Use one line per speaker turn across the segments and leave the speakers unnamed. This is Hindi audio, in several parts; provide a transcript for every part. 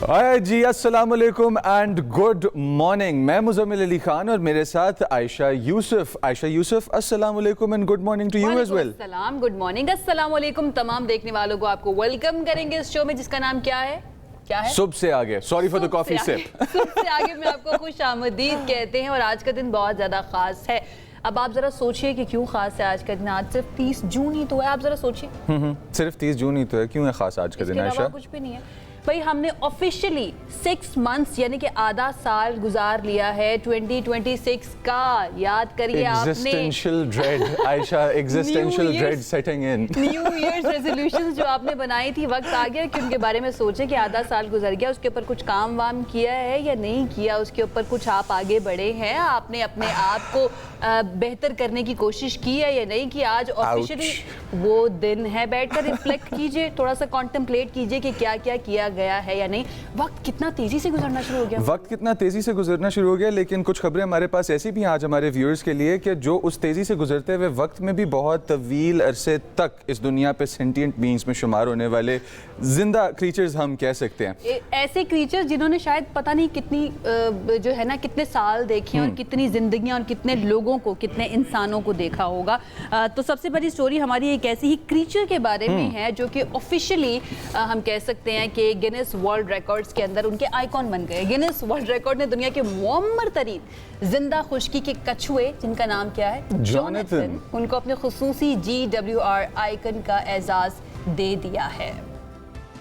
जी अस्सलाम वालेकुम एंड गुड मॉर्निंग। मैं मुज़म्मिल अली खान और मेरे साथ आयशा यूसुफ। आयशा यूसुफ, अस्सलाम वालेकुम and good morning to you as well.
सलाम, गुड मॉर्निंग, अस्सलाम वालेकुम। तमाम देखने वालों को आपको वेलकम करेंगे इस शो में जिसका नाम क्या है? क्या है?
सुबह से आगे, sorry for the coffee sip.
सुबह से आगे में आपको खुशामदीद कहते हैं और आज का दिन बहुत ज़्यादा ख़ास है। अब आप जरा सोचिए कि क्यों खास है आज का दिन। आज सिर्फ 30 जून ही तो है, आप जरा सोचिए।
सिर्फ 30 जून ही तो है, क्यों है खास आज का दिन आयशा?
कुछ भी नहीं है भाई, हमने ऑफिशियली 6 मंथ्स यानी कि आधा साल गुजार लिया है 2026 का। याद करिए आपने
existential dread Ayesha, existential dread setting in.
New year's resolutions जो आपने बनाई थी, वक्त आ गया कि उनके बारे में सोचें कि आधा साल गुजर गया, उसके ऊपर कुछ काम वाम किया है या नहीं किया, उसके ऊपर कुछ आप आगे बढ़े हैं, आपने अपने आप को बेहतर करने की कोशिश की है या नहीं की। आज ऑफिशियली वो दिन है, बैठकर रिफ्लेक्ट कीजिए, थोड़ा सा कॉन्टेम्पलेट कीजिए कि क्या क्या किया गया है या नहीं। वक्त कितना तेजी से गुजरना शुरू हो गया,
वक्त कितना तेजी से गुजरना शुरू हो गया। लेकिन कुछ खबरें हमारे पास ऐसी भी हैं आज हमारे व्यूअर्स के लिए कि जो उस तेजी से गुजरते हुए वक्त में भी बहुत तवील अरसे तक इस दुनिया पे सेंटिएंट बीइंग्स में शुमार होने वाले जिंदा क्रीचर्स हम कह सकते हैं।
ऐसे क्रीचर्स जिन्होंने शायद पता नहीं कितनी जो है ना कितने साल देखे और कितनी जिंदगियां और कितने लोगों को, कितने इंसानों को देखा होगा। तो सबसे बड़ी स्टोरी हमारी एक ऐसी ही क्रीचर के बारे में है जो कि ऑफिशियली हम कह सकते हैं कि गिनेस वर्ल्ड रिकॉर्ड्स के अंदर उनके आइकॉन बन गए। गिनेस वर्ल्ड रिकॉर्ड ने दुनिया के मुअम्मर तरीन जिंदा खुश्की के कछुए, जिनका नाम क्या है, जोनाथन, उनको अपने खुसूसी GWR आइकन का एजाज दे दिया है।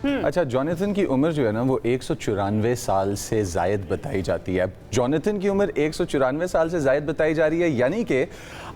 अच्छा, जोनाथन की उम्र जो है ना वो 194 साल से जायद बताई जाती है। जोनाथन की उम्र 194 साल से जायद बताई जा रही है, यानी कि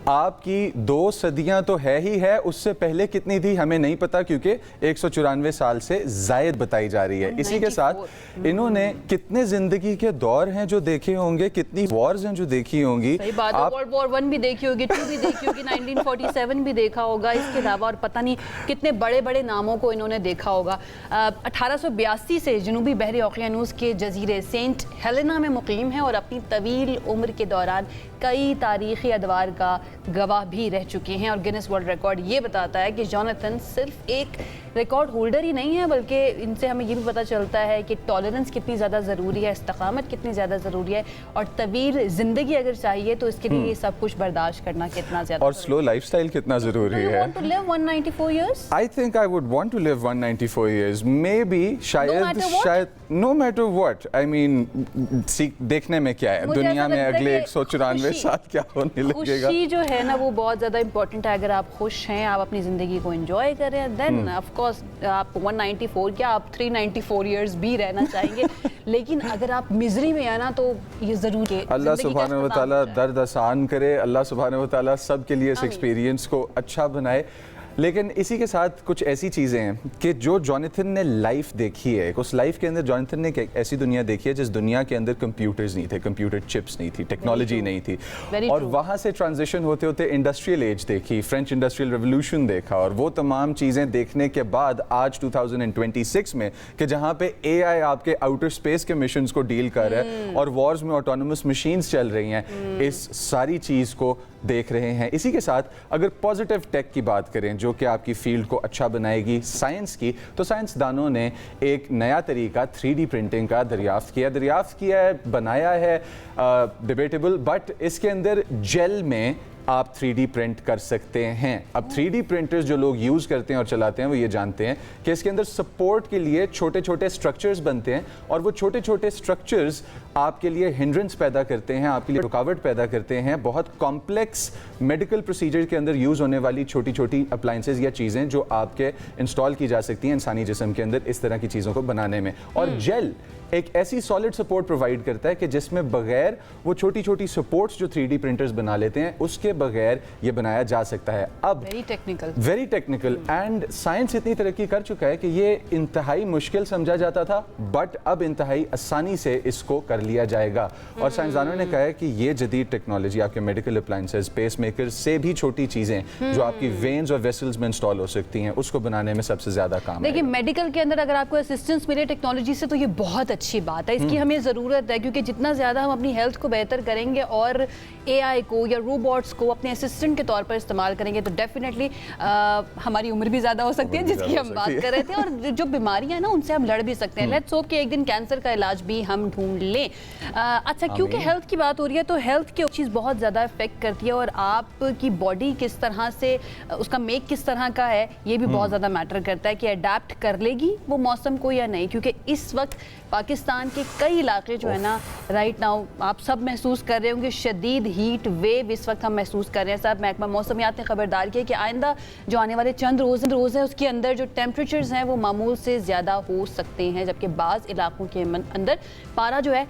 आपकी 2 सदियां तो है ही है, उससे पहले कितनी थी हमें नहीं पता क्योंकि 194 साल से जायद बताई जा रही है। इसी के साथ इन्होंने कितने जिंदगी के दौर हैं जो देखे होंगे, कितनी वॉर्स हैं जो देखी होंगी।
सही बात है, वर्ल्ड वॉर 1 भी देखी होगी, 2 भी देखी होगी, 1947 भी देखा होगा। इसके अलावा और पता नहीं कितने बड़े बड़े नामों को इन्होंने देखा होगा। 1882 से जनूबी बहरी ओकियानूस के जजीरे सेंट हेलेना में मुकीम है और अपनी तवील उम्र के दौरान कई तारीखी अदवार का गवाह भी रह चुके हैं। और गिनेस वर्ल्ड रिकॉर्ड ये बताता है कि जोनाथन सिर्फ एक रिकॉर्ड होल्डर ही नहीं है, बल्कि इनसे हमें ये भी पता चलता है कि टॉलरेंस कितनी ज़्यादा ज़रूरी है, इस्तकामत कितनी ज़्यादा ज़रूरी है और तवील ज़िंदगी अगर चाहिए तो इसके लिए ये सब कुछ बर्दाश्त करना कितना ज़्यादा,
और स्लो लाइफस्टाइल कितना ज़रूरी है।
want to live 194 years?
I think I would want to live 194 years. Maybe शायद no matter what. I mean, देखने में क्या है दुनिया में अगले 194 साल क्या होने लगेगा।
खुशी जो है ना वो बहुत ज़्यादा इंपॉर्टेंट है। अगर आप खुश हैं, आप अपनी ज़िंदगी को एंजॉय कर रहे हैं, देन ऑफ कोर्स आप 194 क्या आप 394 इयर्स भी रहना चाहेंगे। लेकिन अगर आप मिजरी में है ना तो ये ज़रूर है।
अल्लाह सुब्हानहू व तआला दर्द आसान करे, अल्लाह सुब्हानहू व तआला सब के लिए इस एक्सपीरियंस को अच्छा बनाए। लेकिन इसी के साथ कुछ ऐसी चीज़ें हैं कि जो जोनाथन ने लाइफ देखी है, उस लाइफ के अंदर जोनाथन ने एक ऐसी दुनिया देखी है जिस दुनिया के अंदर कंप्यूटर्स नहीं थे, कंप्यूटर चिप्स नहीं थी, टेक्नोलॉजी नहीं थी, और वहाँ से ट्रांजिशन होते होते इंडस्ट्रियल एज देखी, फ्रेंच इंडस्ट्रियल रेवोल्यूशन देखा, और वो तमाम चीज़ें देखने के बाद आज 2026 में कि जहाँ पे AI आपके आउटर स्पेस के मिशंस को डील कर रहा है और वॉर्स में ऑटोनोमस मशीन्स चल रही हैं, इस सारी चीज़ को देख रहे हैं। इसी के साथ अगर पॉजिटिव टेक की बात करें जो कि आपकी फील्ड को अच्छा बनाएगी साइंस की, तो साइंसदानों ने एक नया तरीका 3D प्रिंटिंग का दरियाफ्त किया है, बनाया है, डिबेटेबल, बट इसके अंदर जेल में आप 3D प्रिंट कर सकते हैं। अब 3D प्रिंटर्स जो लोग यूज़ करते हैं और चलाते हैं वो ये जानते हैं कि इसके अंदर सपोर्ट के लिए छोटे छोटे स्ट्रक्चर्स बनते हैं और वो छोटे छोटे स्ट्रक्चर्स आपके लिए हिंड्रेंस पैदा करते हैं, आपके लिए रुकावट पैदा करते हैं। बहुत कॉम्प्लेक्स मेडिकल प्रोसीजर के अंदर यूज़ होने वाली छोटी छोटी अप्लाइंसेज या चीज़ें जो आपके इंस्टॉल की जा सकती हैं इंसानी जिस्म के अंदर इस तरह की चीज़ों को बनाने में। और जेल एक ऐसी सॉलिड सपोर्ट प्रोवाइड करता है कि जिसमें बगैर वो छोटी छोटी सपोर्ट्स जो 3D प्रिंटर्स बना लेते हैं उसके बगैर ये बनाया जा सकता है। अब वेरी टेक्निकल एंड साइंस इतनी तरक्की कर चुका है कि ये इंतहाई मुश्किल समझा जाता था, बट अब इंतहाई आसानी से इसको कर लिया जाएगा। और साइंसदानों ने कहा है कि ये जदीद टेक्नोलॉजी आपके मेडिकल अप्लायंसेस, पेस मेकर से भी छोटी चीज़ें जो आपकी वेन्स और वेसल्स में इंस्टॉल हो सकती हैं उसको बनाने में सबसे ज़्यादा काम है।
देखिए, मेडिकल के अंदर अगर आपको असिस्टेंस मिले टेक्नोलॉजी से तो ये बहुत अच्छी बात है, इसकी हमें ज़रूरत है, क्योंकि जितना ज़्यादा हम अपनी हेल्थ को बेहतर करेंगे और AI को या रोबोट्स को को वो अपने असिस्टेंट के तौर पर इस्तेमाल करेंगे तो डेफिनेटली हमारी उम्र भी ज़्यादा हो सकती है, जिसकी हम बात कर रहे थे, और जो बीमारियां हैं ना उनसे हम लड़ भी सकते हैं। लेट्स होप कि एक दिन कैंसर का इलाज भी हम ढूंढ लें। अच्छा, क्योंकि हेल्थ की बात हो रही है तो हेल्थ की चीज़ बहुत ज़्यादा इफेक्ट करती है, और आपकी बॉडी किस तरह से, उसका मेक किस तरह का है, ये भी बहुत ज़्यादा मैटर करता है कि अडेप्ट कर लेगी वो मौसम को या नहीं। क्योंकि इस वक्त पाकिस्तान के कई इलाके जो है ना, राइट नाउ आप सब महसूस कर रहे होंगे, शदीद हीट वेव इस वक्त हम महसूस कर रहे हैं। साहब महकमा मौसमियात ने खबरदार किया कि आइंदा जो आने वाले चंद रोज़ हैं उसके अंदर जो टेम्परेचर्स हैं वो मामूल से ज़्यादा हो सकते हैं, जबकि बाज़ इलाकों के अंदर पारा जो है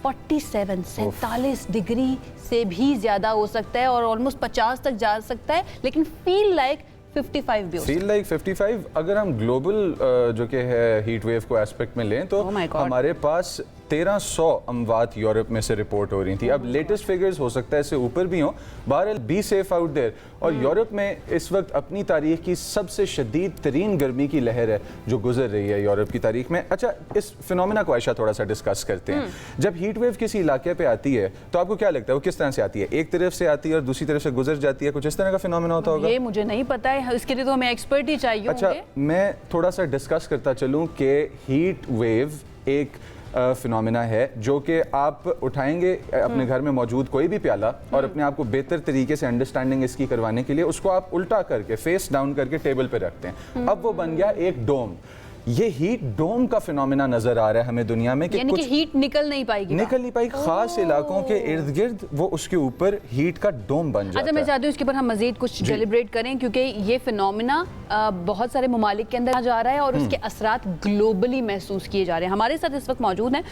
47 डिग्री से भी ज़्यादा हो सकता है और ऑलमोस्ट 50 तक जा सकता है, लेकिन फील लाइक 55 भी हो सकता है।
Feel like 55। अगर हम ग्लोबल जो कि है हीट वेव को एस्पेक्ट में लें तो हमारे पास 1300 अमवात यूरोप में से रिपोर्ट हो रही थी। अब लेटेस्ट फिगर्स हो सकता है इससे ऊपर भी हों। बहरहाल बी सेफ आउट देयर। और यूरोप में इस वक्त अपनी तारीख की सबसे शदीद तरीन गर्मी की लहर है जो गुजर रही है यूरोप की तारीख में। अच्छा, इस फिनोमेना को आयशा थोड़ा सा डिस्कस करते हैं। जब हीट वेव किसी इलाके पे आती है तो आपको क्या लगता है वो किस तरह से आती है? एक तरफ से आती है और दूसरी तरफ से गुजर जाती है, कुछ इस तरह का फिनोमेना होता होगा?
ये मुझे नहीं पता है, इसके लिए तो हमें एक्सपर्ट ही चाहिए।
अच्छा, मैं थोड़ा सा डिस्कस करता चलूं कि हीट वेव एक फिनोमेना है जो कि आप उठाएंगे अपने घर में मौजूद कोई भी प्याला और अपने आप को बेहतर तरीके से अंडरस्टैंडिंग इसकी करवाने के लिए उसको आप उल्टा करके फेस डाउन करके टेबल पे रखते हैं। अब वो बन गया एक डोम। ये हीट डोम का फिनोमेना नजर आ रहा है हमें दुनिया में कि
यानी
कुछ
कि हीट निकल नहीं पाएगी,
खास इलाकों के इर्द गिर्द वो उसके ऊपर हीट का डोम बन जाता है।
अच्छा, मैं चाहती हूँ इसके ऊपर हम मजीद कुछ डेलिब्रेट करें, क्योंकि ये फिनोमेना बहुत सारे ममालिक के अंदर जा रहा है और उसके असरात ग्लोबली महसूस किए जा रहे हैं। हमारे साथ इस वक्त मौजूद हैं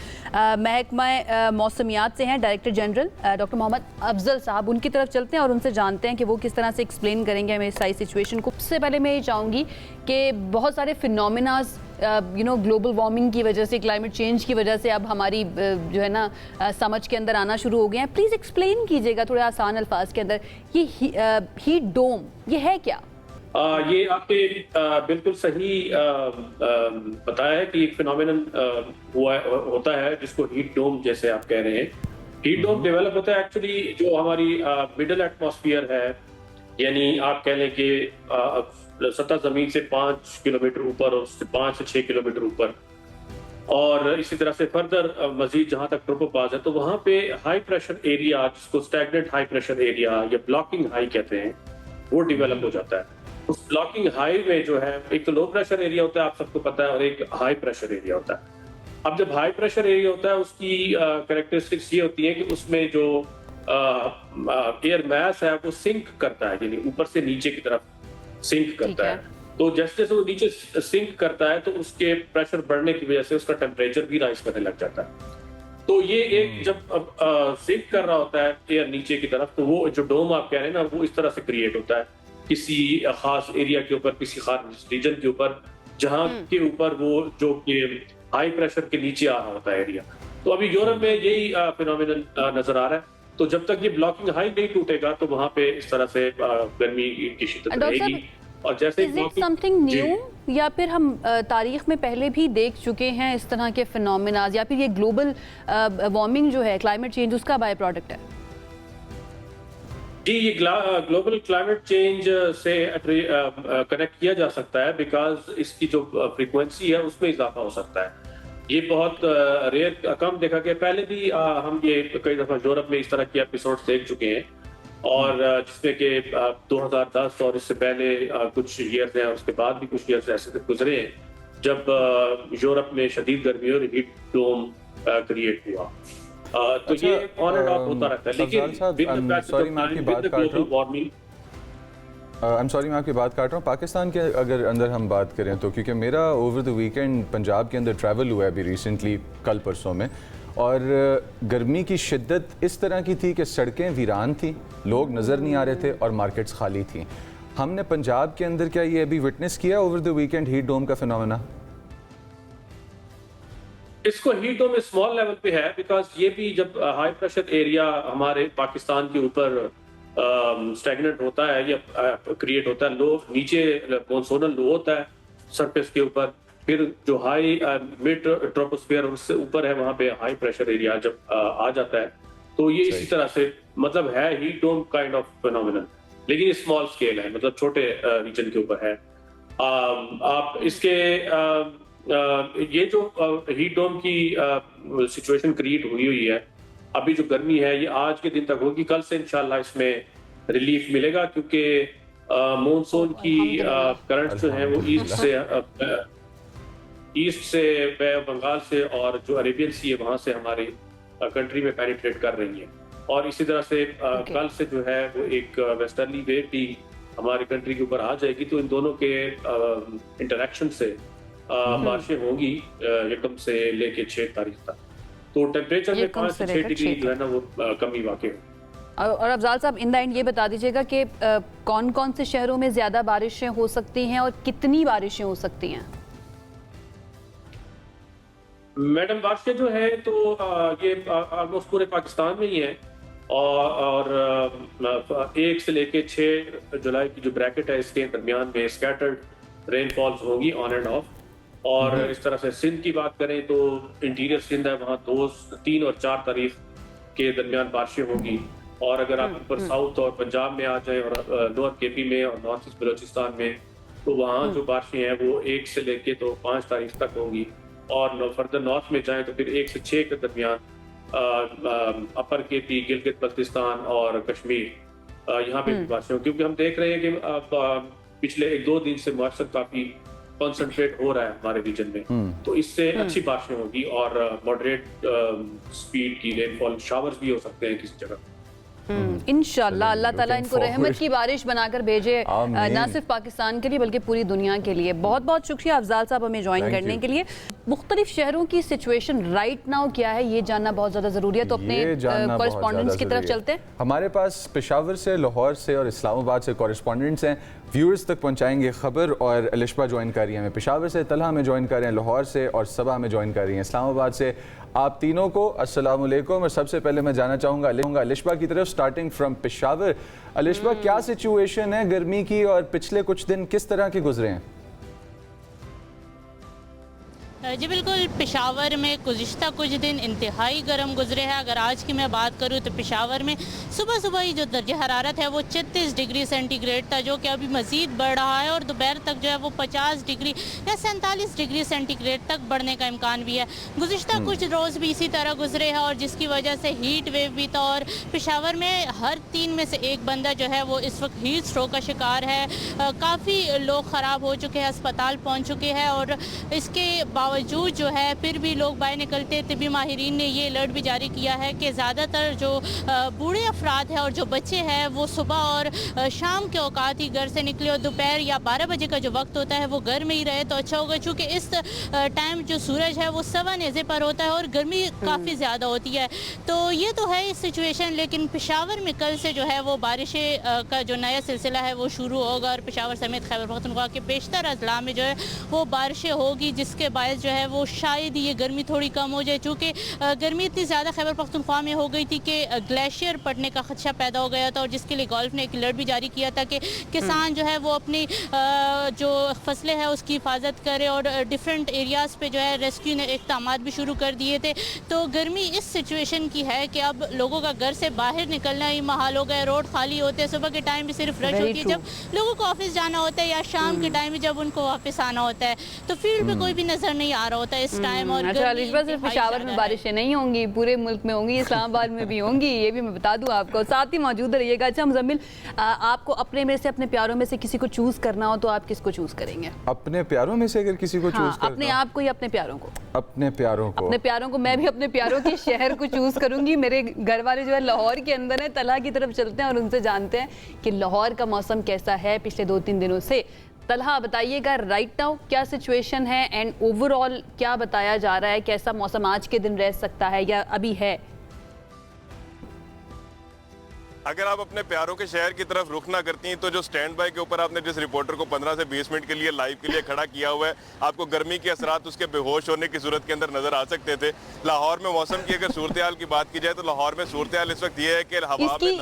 महकमा मौसमियात से हैं director general doctor Mohammad Afzal साहब। उनकी तरफ चलते हैं और उनसे जानते हैं कि वो किस तरह से एक्सप्लेन करेंगे हमें इस सारी सिचुएशन को। सबसे पहले मैं ये चाहूँगी कि बहुत सारे फिनोमेनाज ग्लोबल वार्मिंग की वजह से, क्लाइमेट चेंज की वजह से अब हमारी जो है ना समझ के अंदर आना शुरू हो गए हैं। प्लीज़ एक्सप्लेन कीजिएगा थोड़े आसान अल्फाज के अंदर, ये हीट डोम ये है क्या?
ये आपने बिल्कुल सही बताया है कि एक फिनोमेनन होता है जिसको हीट डोम जैसे आप कह रहे हैं। हीट डोम डेवलप होता है एक्चुअली जो हमारी मिडिल एटमॉस्फेयर है, यानी आप कह लें कि सतह जमीन से 5 किलोमीटर ऊपर और उससे 5 से 6 किलोमीटर ऊपर, और इसी तरह से फर्दर मजीद जहां तक ट्रोपोपाज है तो वहां पे हाई प्रेशर एरिया, जिसको स्टैग्नेंट हाई प्रेशर एरिया या ब्लॉकिंग हाई कहते हैं, वो डेवलप हो जाता है। उस ब्लॉकिंग हाई में जो है एक तो लो प्रेशर एरिया होता है, आप सबको पता है, और एक हाई प्रेशर एरिया होता है। अब जब हाई प्रेशर एरिया होता है उसकी कैरेक्टरिस्टिक्स ये होती है कि उसमें जो एयर मास है वो सिंक करता है, यानी ऊपर से नीचे की तरफ सिंक करता है। तो जैसे जैसे वो नीचे सिंक करता है तो उसके प्रेशर बढ़ने की वजह से उसका टेम्परेचर भी राइज करने लग जाता है। तो ये एक जब सिंक कर रहा होता है एयर नीचे की तरफ, तो वो जो डोम आप कह रहे हैं ना, वो इस तरह से क्रिएट होता है किसी खास एरिया के ऊपर, किसी खास रीजन के ऊपर, जहां के ऊपर वो जो कि हाई प्रेशर के नीचे आ रहा होता है एरिया। तो अभी यूरोप में यही फिनोमेनन नजर आ रहा है। तो जब तक ये ब्लॉकिंग हाई नहीं टूटेगा तो वहां पे इस तरह से गर्मी की शिद्दत रहेगी। और जैसे
समथिंग न्यू, या फिर हम तारीख में पहले भी देख चुके हैं इस तरह के फिनोमेनाज, या फिर ये ग्लोबल वार्मिंग जो है, क्लाइमेट चेंज, उसका बाय प्रोडक्ट है?
जी, ये ग्लोबल क्लाइमेट चेंज से कनेक्ट किया जा सकता है, बिकॉज इसकी जो फ्रीक्वेंसी है उसमें इजाफा हो सकता है। ये बहुत रेयर कम देखा गया। पहले भी हम ये कई दफा यूरोप में इस तरह के एपिसोड देख चुके हैं, और जिसमें कि 2010 और इससे पहले कुछ ईयर्स हैं, और उसके बाद भी कुछ ईयर्स ऐसे गुजरे हैं जब यूरोप में शदीद गर्मी और हीट डोम क्रिएट हुआ। तो ये ऑन एंड ऑफ होता रहता है, लेकिन
सॉरी मैं आपकी बात काट रहा हूँ। पाकिस्तान के अगर अंदर हम बात करें तो, क्योंकि मेरा ओवर द वीकेंड पंजाब के अंदर ट्रैवल हुआ है अभी रिसेंटली, कल परसों में, और गर्मी की शिद्दत इस तरह की थी कि सड़कें वीरान थी, लोग नज़र नहीं आ रहे थे और मार्केट्स खाली थी। हमने पंजाब के अंदर क्या ये अभी विटनेस किया over the weekend heat dome का फिनोमेना?
इसको हीट डोम स्मॉल लेवल पे है, बिकॉज ये भी जब हाई प्रेशर एरिया हमारे पाकिस्तान के ऊपर स्टैग्नेंट होता है या क्रिएट होता है, लो नीचे मॉनसूनल लो होता है सरफेस के ऊपर, फिर जो हाई मिड ट्रोपोस्फियर उससे ऊपर है वहां पे हाई प्रेशर एरिया जब आ जाता है, तो ये इसी तरह से मतलब है heat dome kind of phenomenon, लेकिन ये स्मॉल स्केल है, मतलब छोटे रीजन के ऊपर है। आप इसके ये जो हीट डोम की सिचुएशन क्रिएट हुई है, अभी जो गर्मी है ये आज के दिन तक होगी, कल से इंशाल्लाह इसमें रिलीफ मिलेगा, क्योंकि मॉनसून की करंट जो है वो ईस्ट से बे बंगाल से और जो अरेबियन सी है वहां से हमारी कंट्री में पेनिट्रेट कर रही है, और इसी तरह से कल से जो है वो एक वेस्टर्ली वेव भी हमारी कंट्री के ऊपर आ जाएगी। तो इन दोनों के इंटरेक्शन से बारिशें होंगी यकम से लेके 6 तारीख तक, तो टेम्परेचर में 5 से 6 डिग्री जो है ना वो कमी वाकई है।
और अफजाल साहब, इन द एंड ये बता दीजिएगा कि कौन कौन से शहरों में ज्यादा बारिशें हो सकती हैं और कितनी बारिशें हो सकती हैं?
मैडम बारिशें जो है तो ये ऑलमोस्ट पूरे पाकिस्तान में ही है, और 1 से लेके 6 जुलाई की जो ब्रैकेट है इसके दरमियान में स्कैटर्ड रेनफॉल्स होंगी ऑन एंड ऑफ। और इस तरह से सिंध की बात करें तो इंटीरियर सिंध है, वहाँ 2, 3 और 4 तारीख के दरमियान बारिशें होंगी। और अगर आप ऊपर साउथ और पंजाब में आ जाए और नॉर्थ केपी में और नॉर्थ ईस्ट बलोचिस्तान में, तो वहाँ जो बारिशें हैं वो 1 से लेके तो 5 तारीख तक होंगी। और फर्दर नॉर्थ में जाएं तो फिर 1 से 6 के दरमियान अपर केपी, गिलगित बल्तिस्तान और कश्मीर यहाँ पे बारिशें होंगी, क्योंकि हम देख रहे हैं कि पिछले 1-2 दिन से मॉइस्चर काफी कॉन्सेंट्रेट हो रहा है हमारे रीजन में, तो इससे अच्छी बारिशें होगी और मॉडरेट स्पीड की रेनफॉल शावर्स भी हो सकते हैं किसी जगह।
इंशाल्लाह अल्लाह ताला इनको रहमत की बारिश बनाकर भेजे, ना सिर्फ पाकिस्तान के लिए बल्कि पूरी दुनिया के लिए। बहुत बहुत शुक्रिया अफजाल साहब हमें ज्वाइन करने के लिए। मुख्तलिफ शहरों की सिचुएशन राइट नाउ क्या है ये जानना बहुत ज़्यादा ज़रूरी है, तो अपने कॉरेस्पॉन्डेंट्स की तरफ चलते हैं।
हमारे पास पेशावर से, लाहौर से और इस्लामाबाद से कॉरेस्पॉन्डेंट्स हैं, व्यूअर्स तक पहुंचाएंगे खबर। और अलिशबा ज्वाइन कर रही हैं हमें पेशावर से, तलहा में ज्वाइन कर रहे हैं लाहौर से, और सबा में ज्वाइन कर रही हैं इस्लामाबाद से। आप तीनों को अस्सलाम वालेकुम। और सबसे पहले मैं जाना चाहूँगा अलिशबा की तरफ, स्टार्टिंग फ्रॉम पेशावर। अलिशबा, क्या सिचुएशन है गर्मी की और पिछले कुछ दिन किस तरह के गुजरे हैं?
जी बिल्कुल, पेशावर में गुज़िश्ता कुछ दिन इंतहाई गर्म गुजरे हैं। अगर आज की मैं बात करूँ तो पेशावर में सुबह सुबह ही जो दर्जा हरारत है वो 36 डिग्री सेंटीग्रेड था, जो कि अभी मज़ीद बढ़ रहा है और दोपहर तक जो है वो 50 डिग्री या 47 डिग्री सेंटीग्रेड तक बढ़ने का इम्कान भी है। गुज़िश्ता कुछ रोज़ भी इसी तरह गुजरे हैं और जिसकी वजह से हीट वेव भी था, और पेशावर में हर 3 में से 1 बंदा जो है वो इस वक्त हीट स्ट्रोक का शिकार है। काफ़ी लोग ख़राब हो चुके हैं, अस्पताल पहुँच चुके हैं, और इसके बावजूद जो है फिर भी लोग बाहर निकलते। तिब्बी माहिरीन ने ये अलर्ट भी जारी किया है कि ज़्यादातर जो बूढ़े अफराद हैं और जो बच्चे हैं वो सुबह और शाम के औकात ही घर से निकले, और दोपहर या 12 बजे का जो वक्त होता है वो घर में ही रहे तो अच्छा होगा, चूँकि इस टाइम जो सूरज है वो सवा नेज़े पर होता है और गर्मी काफ़ी ज़्यादा होती है। तो ये तो है इस सिचुएशन, लेकिन पेशावर में कल से जो है वो बारिशें का जो नया सिलसिला है वो शुरू होगा, और पेशावर समेत खैबर पख्तूनख्वा के बेशतर अजला में जो है वो बारिशें होगी, जिसके बायस जो है वो शायद ये गर्मी थोड़ी कम हो जाए। चूँकि गर्मी इतनी ज़्यादा खैबर पख्तूनख्वा में हो गई थी कि ग्लेशियर पड़ने का खदशा पैदा हो गया था, और जिसके लिए गल्फ ने एक अलर्ट भी जारी किया था कि किसान जो है वो अपनी जो फसलें हैं उसकी हिफाजत करे, और डिफरेंट एरियाज़ पे जो है रेस्क्यू ने इक़दामात भी शुरू कर दिए थे। तो गर्मी इस सिचुएशन की है कि अब लोगों का घर से बाहर निकलना ही महाल हो गया। रोड खाली होते हैं, सुबह के टाइम भी सिर्फ रश होती है जब लोगों को ऑफिस जाना होता है, या शाम के टाइम भी जब उनको वापस आना होता है, तो फील्ड पे कोई भी नजर नहीं आ रहा होता है इस टाइम। और
सिर्फ पेशावर में बारिशें नहीं होंगी, पूरे मुल्क में होंगी, इस्लामाबाद में भी होंगी, ये भी मैं बता दूं आपको। साथ ही मौजूद रहिएगा। अच्छा मुज़म्मिल, आपको अपने में से, अपने प्यारों में से किसी को चूज करना हो तो आप किसको चूज करेंगे?
अपने प्यारों में से अगर किसी को चूज करना,
अपने आप को या अपने प्यारों को?
अपने प्यारों को।
अपने प्यारों को। मैं भी अपने प्यारों के शहर को चूज करूंगी। मेरे घर वाले जो है लाहौर के अंदर है, तलहा की तरफ चलते हैं और उनसे जानते हैं कि लाहौर का मौसम कैसा है पिछले 2-3 दिनों से। तलहा, बताइएगा राइट नाउ क्या सिचुएशन है एंड ओवरऑल क्या बताया जा रहा है, कैसा मौसम आज के दिन रह सकता है या अभी है?
अगर आप अपने प्यारों के शहर की तरफ रुख ना करती हैं तो जो स्टैंड बाय के ऊपर आपने जिस रिपोर्टर को 15 से 20 मिनट के लिए लाइव के लिए खड़ा किया हुआ है, आपको गर्मी के असरात उसके बेहोश होने की सूरत के अंदर नजर आ सकते थे। लाहौर में मौसम की अगर सूरत हाल की बात की जाए तो लाहौर में सूरत हाल इस वक्त ये है कि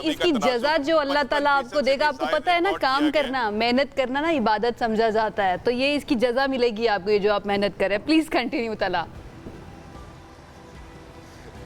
इसकी जज़ा जो अल्लाह ताला आपको देगा, आपको पता है ना, काम करना, मेहनत करना ना इबादत समझा जाता है, तो ये इसकी जज़ा मिलेगी आपको, ये जो आप मेहनत कर रहे हैं। Please continue Talha.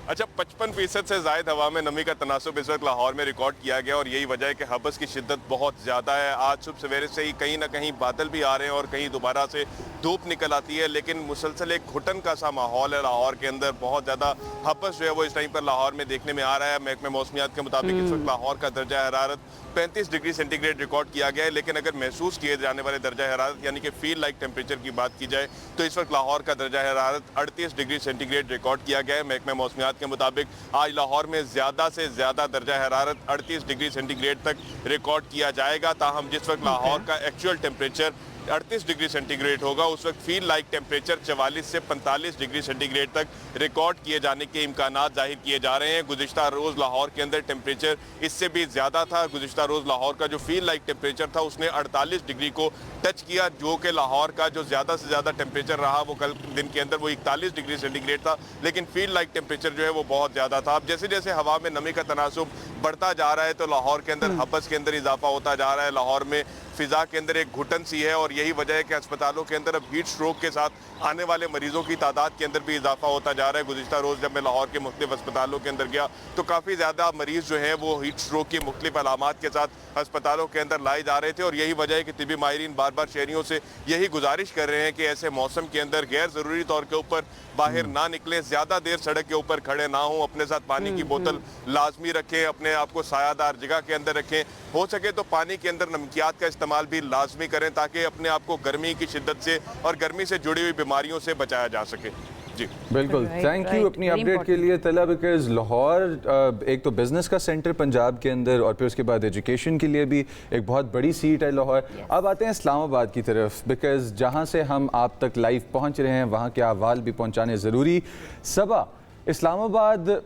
अच्छा, 55% से ज़ायद हवा में नमी का तनासुब इस वक्त लाहौर में रिकॉर्ड किया गया और यही वजह है कि हबस की शिद्दत बहुत ज़्यादा है। आज सुबह सवेरे से ही कहीं ना कहीं बादल भी आ रहे हैं और कहीं दोबारा से धूप निकल आती है, लेकिन मुसलसल एक घुटन का सा माहौल है लाहौर के अंदर। बहुत ज़्यादा हबस जो है वो इस टाइम पर लाहौर में देखने में आ रहा है। महकमे मौसमियात के मुताबिक इस वक्त लाहौर का दर्जा हरारत 35 डिग्री सेंटीग्रेड रिकॉर्ड किया गया है, लेकिन अगर महसूस किए जाने वाले दर्जा हरारत यानी कि फील लाइक टेम्परेचर की बात की जाए तो इस वक्त लाहौर का दर्जा हरारत 38 डिग्री सेंटीग्रेड रिकॉर्ड किया गया है। महकमे मौसमियात के मुताबिक आज लाहौर में ज़्यादा से ज़्यादा दर्जा हरारत 38 डिग्री सेंटीग्रेड तक रिकॉर्ड किया जाएगा। ताहम जिस वक्त लाहौर का एक्चुअल टेम्परेचर 38 डिग्री सेंटीग्रेड होगा, उस वक्त फील लाइक टेम्परेचर 44 से 45 डिग्री सेंटीग्रेड तक रिकॉर्ड किए जाने के इम्कानात जाहिर किए जा रहे हैं। गुज़िश्ता रोज़ लाहौर के अंदर टेम्परेचर इससे भी ज़्यादा था। गुज़िश्ता रोज़ लाहौर का जो फील लाइक टेम्परेचर था उसने 48 डिग्री को टच किया, जो कि लाहौर का जो ज़्यादा से ज़्यादा टेम्परेचर रहा वो कल दिन के अंदर वो 41 डिग्री सेंटीग्रेड था, लेकिन फील लाइक टेम्परेचर जो है वो बहुत ज़्यादा था। अब जैसे जैसे हवा में नमी का तनासुब बढ़ता जा रहा है तो लाहौर के अंदर हबस के अंदर इजाफा होता जा रहा है। लाहौर में फिजा के अंदर एक घुटन सी है और यही वजह है कि अस्पतालों के अंदर अब हीट स्ट्रोक के साथ आने वाले मरीजों की तादाद के अंदर भी इजाफा होता जा रहा है। गुज़िश्ता रोज़ जब मैं लाहौर के मुख्तलिफ अस्पतालों के अंदर गया तो काफ़ी ज़्यादा मरीज़ जो हैं वो हीट स्ट्रोक की मुख्तलिफ अलामात के साथ अस्पतालों के अंदर लाए जा रहे थे और यही वजह है कि तिबी माहिरीन बार बार शहरियों से यही गुजारिश कर रहे हैं कि ऐसे मौसम के अंदर गैर ज़रूरी तौर के ऊपर बाहर ना निकलें, ज़्यादा देर सड़क के ऊपर खड़े ना हों, अपने साथ पानी की बोतल लाजमी रखें, अपने आप को सायादार जगह के अंदर रखें, हो सके तो पानी के अंदर नमकियात का इस्तेमाल भी लाजमी करें ताकि अपने आप को गर्मी की शिद्दत से और गर्मी से जुड़ी हुई बीमारियों से बचाया जा सके। जी
बिल्कुल, थैंक यू अपनी अपडेट के लिए तला, बिकॉज लाहौर एक तो बिजनेस का सेंटर पंजाब के अंदर और फिर उसके बाद एजुकेशन के लिए भी एक बहुत बड़ी सीट है लाहौर। अब आते हैं इस्लामाबाद की तरफ, बिकॉज जहाँ से हम आप तक लाइव पहुँच रहे हैं वहाँ के अहवाल भी पहुँचाने ज़रूरी। सबा, इस्लामाबाद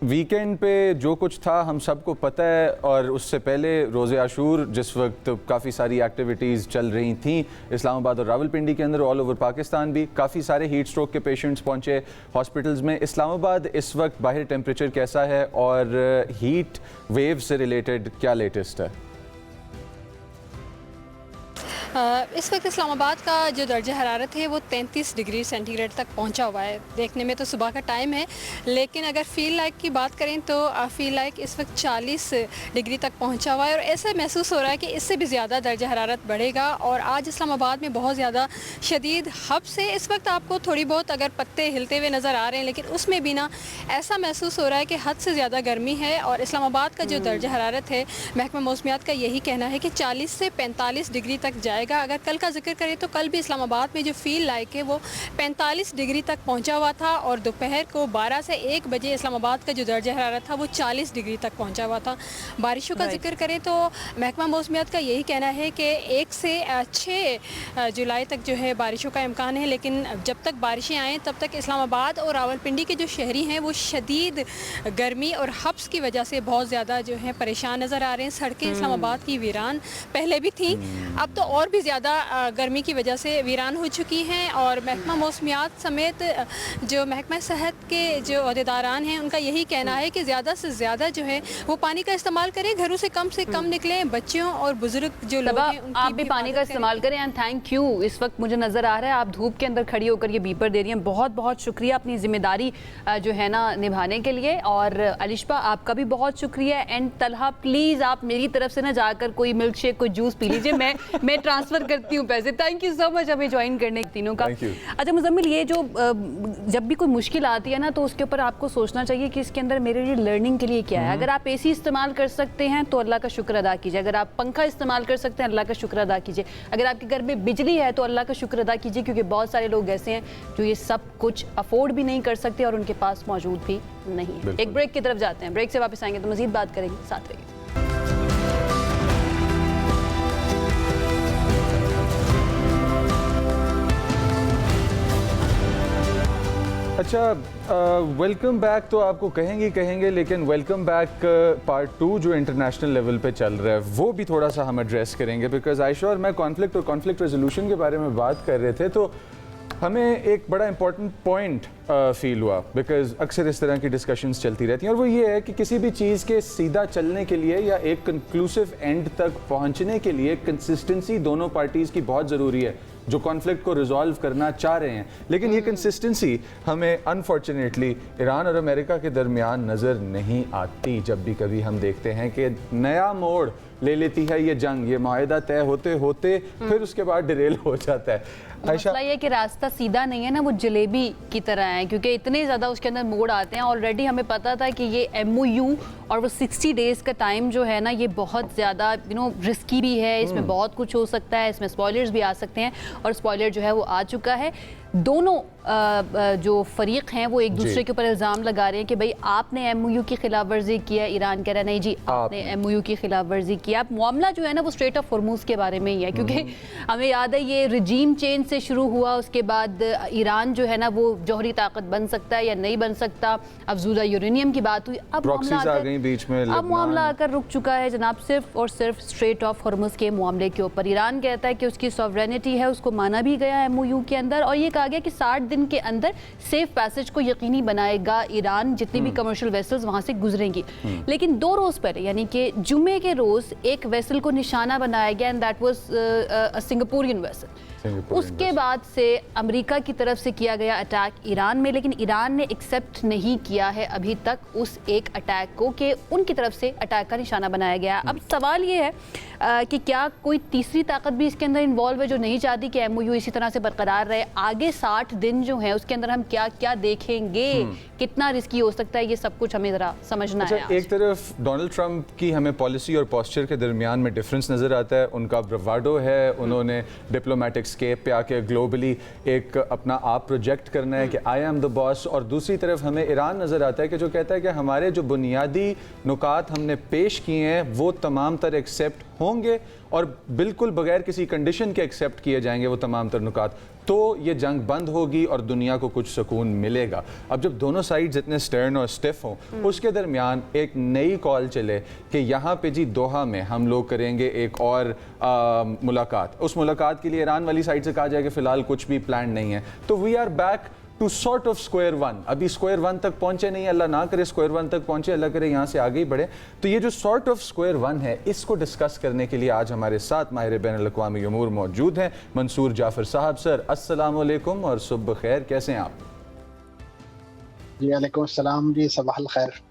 वीकेंड पे जो कुछ था हम सबको पता है, और उससे पहले रोज़े आशूर जिस वक्त काफ़ी सारी एक्टिविटीज़ चल रही थी इस्लामाबाद और रावलपिंडी के अंदर, ऑल ओवर पाकिस्तान भी काफ़ी सारे हीट स्ट्रोक के पेशेंट्स पहुंचे हॉस्पिटल्स में। इस्लामाबाद इस वक्त बाहर टेम्परेचर कैसा है और हीट वेव से रिलेटेड क्या लेटेस्ट है?
इस वक्त इस्लामाबाद का जो दर्जा हरारत है वो 33 डिग्री सेंटीग्रेड तक पहुंचा हुआ है। देखने में तो सुबह का टाइम है, लेकिन अगर फील लाइक की बात करें तो फील लाइक इस वक्त 40 डिग्री तक पहुंचा हुआ है और ऐसा महसूस हो रहा है कि इससे भी ज़्यादा दर्जा हरारत बढ़ेगा। और आज इस्लामाबाद में बहुत ज़्यादा शदीद हब्स है। इस वक्त आपको थोड़ी बहुत अगर पत्ते हिलते हुए नज़र आ रहे हैं, लेकिन उसमें भी ना ऐसा महसूस हो रहा है कि हद से ज़्यादा गर्मी है। और इस्लामाबाद का जो दर्जा हरारत है, महकमा मौसमियात का यही कहना है कि 40 से 45 डिग्री तक जाएगा। अगर कल का जिक्र करें तो कल भी इस्लामाबाद में जो फील लाइक है वो 45 डिग्री तक पहुंचा हुआ था और दोपहर को 12 से 1 बजे इस्लामाबाद का जो दर्जा हरारत था वो 40 डिग्री तक पहुंचा हुआ था। बारिशों का जिक्र करें तो महकमा मौसमियात का यही कहना है कि 1 से 6 जुलाई तक जो है बारिशों का इम्कान है, लेकिन जब तक बारिशें आएँ तब तक इस्लामाबाद और रावलपिंडी के जो शहरी हैं वो शदीद गर्मी और हब्स की वजह से बहुत ज़्यादा जो है परेशान नज़र आ रहे हैं। सड़कें इस्लामाबाद की वीरान पहले भी थी, अब तो और भी ज़्यादा गर्मी की वजह से वीरान हो चुकी हैं। और महकमा मौसमियात समेत जो महकमा सेहत के जो अहदेदारान हैं उनका यही कहना है कि ज़्यादा से ज़्यादा जो है वो पानी का इस्तेमाल करें, घरों से कम निकलें, बच्चों और बुजुर्ग जो लोग हैं
आप भी पानी का इस्तेमाल करें। एंड थैंक यू, इस वक्त मुझे नज़र आ रहा है आप धूप के अंदर खड़ी होकर ये बीपर दे रही हैं। बहुत बहुत शुक्रिया अपनी जिम्मेदारी जो है ना निभाने के लिए। और अलिशबा आपका भी बहुत शुक्रिया। एंड तलहा प्लीज़ आप मेरी तरफ से ना जाकर कोई मिल्क शेक कोई जूस पी लीजिए, मैं ट्रांसफ़र करती हूँ पैसे। थैंक यू सो मच हमें ज्वाइन करने तीनों का। अच्छा मुजम्मिल, ये जो जब भी कोई मुश्किल आती है ना तो उसके ऊपर आपको सोचना चाहिए कि इसके अंदर मेरे लिए लर्निंग के लिए क्या है। अगर आप एसी इस्तेमाल कर सकते हैं तो अल्लाह का शुक्र अदा कीजिए, अगर आप पंखा इस्तेमाल कर सकते हैं अल्लाह का शुक्र अदा कीजिए, अगर आपके घर में बिजली है तो अल्लाह का शुक्र अदा कीजिए, क्योंकि बहुत सारे लोग ऐसे हैं जो ये सब कुछ अफोर्ड भी नहीं कर सकते और उनके पास मौजूद भी नहीं है। एक ब्रेक की तरफ जाते हैं, ब्रेक से वापस आएंगे तो मजीद बात करेंगे, साथ रहिए।
अच्छा, वेलकम बैक तो आपको कहेंगे, लेकिन वेलकम बैक पार्ट 2 जो इंटरनेशनल लेवल पे चल रहा है वो भी थोड़ा सा हम एड्रेस करेंगे। बिकॉज आयशा और मैं कॉन्फ्लिक्ट और कॉन्फ्लिक्ट रेजोल्यूशन के बारे में बात कर रहे थे तो हमें एक बड़ा इंपॉर्टेंट पॉइंट फील हुआ, बिकॉज अक्सर इस तरह की डिस्कशंस चलती रहती हैं, और वो ये है कि किसी भी चीज़ के सीधा चलने के लिए या एक कंक्लूसिव एंड तक पहुंचने के लिए कंसिस्टेंसी दोनों पार्टीज़ की बहुत ज़रूरी है। जो कॉन्फ्लिक्ट को रिजॉल्व करना चाह रहे हैं, लेकिन ये कंसिस्टेंसी हमें अनफॉर्चुनेटली ईरान और अमेरिका के दरमियान नज़र नहीं आती। जब भी कभी हम देखते हैं कि नया मोड़ ले लेती है ये जंग, ये माहिदा तय होते होते फिर उसके बाद डिरेल हो जाता है।
मसला ये कि रास्ता सीधा नहीं है ना, वो जलेबी की तरह है, क्योंकि इतने ज़्यादा उसके अंदर मोड़ आते हैं। ऑलरेडी हमें पता था कि ये MOU और वो 60 डेज़ का टाइम जो है ना, ये बहुत ज़्यादा रिस्की भी है, इसमें बहुत कुछ हो सकता है, इसमें स्पॉयलर्स भी आ सकते हैं, और स्पॉयलर जो है वो आ चुका है। दोनों जो फरीक हैं वो एक दूसरे के ऊपर इल्ज़ाम लगा रहे हैं कि भाई आपने MOU की खिलाफ वर्जी की है। ईरान कह रहा है नहीं जी आपने MOU की खिलाफ वर्जी की। अब मामला जो है ना वो स्ट्रेट ऑफ हॉर्मुज़ के बारे में ही है, क्योंकि हमें याद है ये रिजीम चेंज से शुरू हुआ, उसके बाद ईरान जो है ना वो जौहरी ताकत बन सकता है या नहीं बन सकता, अफज़ूदा यूरेनियम की बात हुई, अब मामला आकर रुक चुका है जनाब सिर्फ और सिर्फ स्ट्रेट ऑफ हॉर्मुज़ के मामले के ऊपर। ईरान कहता है कि उसकी सॉवरेनिटी है, उसको माना भी गया MOU के अंदर, और ये कहा गया कि 60 दिन के अंदर सेफ पैसेज को यकीनी बनाएगा ईरान, जितनी भी कमर्शियल वेसल्स वहां से गुजरेंगी। लेकिन 2 रोज पहले यानी कि जुमे के रोज एक वेसल को निशाना बनाया गया, and that was a Singaporean vessel. उसके बाद से अमेरिका की तरफ से किया गया अटैक ईरान में, लेकिन ईरान ने एक्सेप्ट नहीं किया है अभी तक उस एक अटैक को कि उनकी तरफ से अटैक का निशाना बनाया गया। अब सवाल ये है कि क्या कोई तीसरी ताकत भी इसके अंदर इन्वॉल्व है जो नहीं चाहती कि MOU इसी तरह से बरकरार रहे। आगे 60 दिन जो है उसके अंदर हम क्या क्या देखेंगे, कितना रिस्की हो सकता है, ये सब कुछ हमें ज़रा समझना है।
एक तरफ डोनाल्ड ट्रंप की हमें पॉलिसी और पोस्चर के दरमियान में डिफरेंस नज़र आता है, उनका ब्रवाडो है, उन्होंने डिप्लोमेटिक स्केप पे आके ग्लोबली एक अपना आप प्रोजेक्ट करना है कि आई एम द बॉस, और दूसरी तरफ हमें ईरान नज़र आता है कि जो कहता है कि हमारे जो बुनियादी नुकात हमने पेश किए हैं वो तमाम तर एक्सेप्ट होंगे और बिल्कुल बगैर किसी कंडीशन के एक्सेप्ट किए जाएंगे वो तमाम तर नुकात, तो ये जंग बंद होगी और दुनिया को कुछ सुकून मिलेगा। अब जब दोनों साइड्स इतने स्टर्न और स्टिफ हों, उसके दरमियान एक नई कॉल चले कि यहाँ पे जी दोहा में हम लोग करेंगे एक और मुलाकात, उस मुलाकात के लिए ईरान वाली साइड से कहा जाए कि फ़िलहाल कुछ भी प्लान नहीं है, तो we are back to sort of square one. अभी स्क्वायर वन तक पहुंचे नहीं, अल्लाह ना करे स्क्वायर वन तक पहुंचे, अल्लाह करे यहाँ से आगे ही बढ़े। तो ये जो सॉर्ट ऑफ स्क्वायर वन है, इसको डिस्कस करने के लिए आज हमारे साथ माहिर बैनुल अक़वामी उमूर मौजूद हैं, मंसूर जाफर साहब। सर अस्सलाम वालेकुम और सुबह खैर, कैसे हैं आप?
जी वालेकुम अस्सलाम जी, सबाह खैर।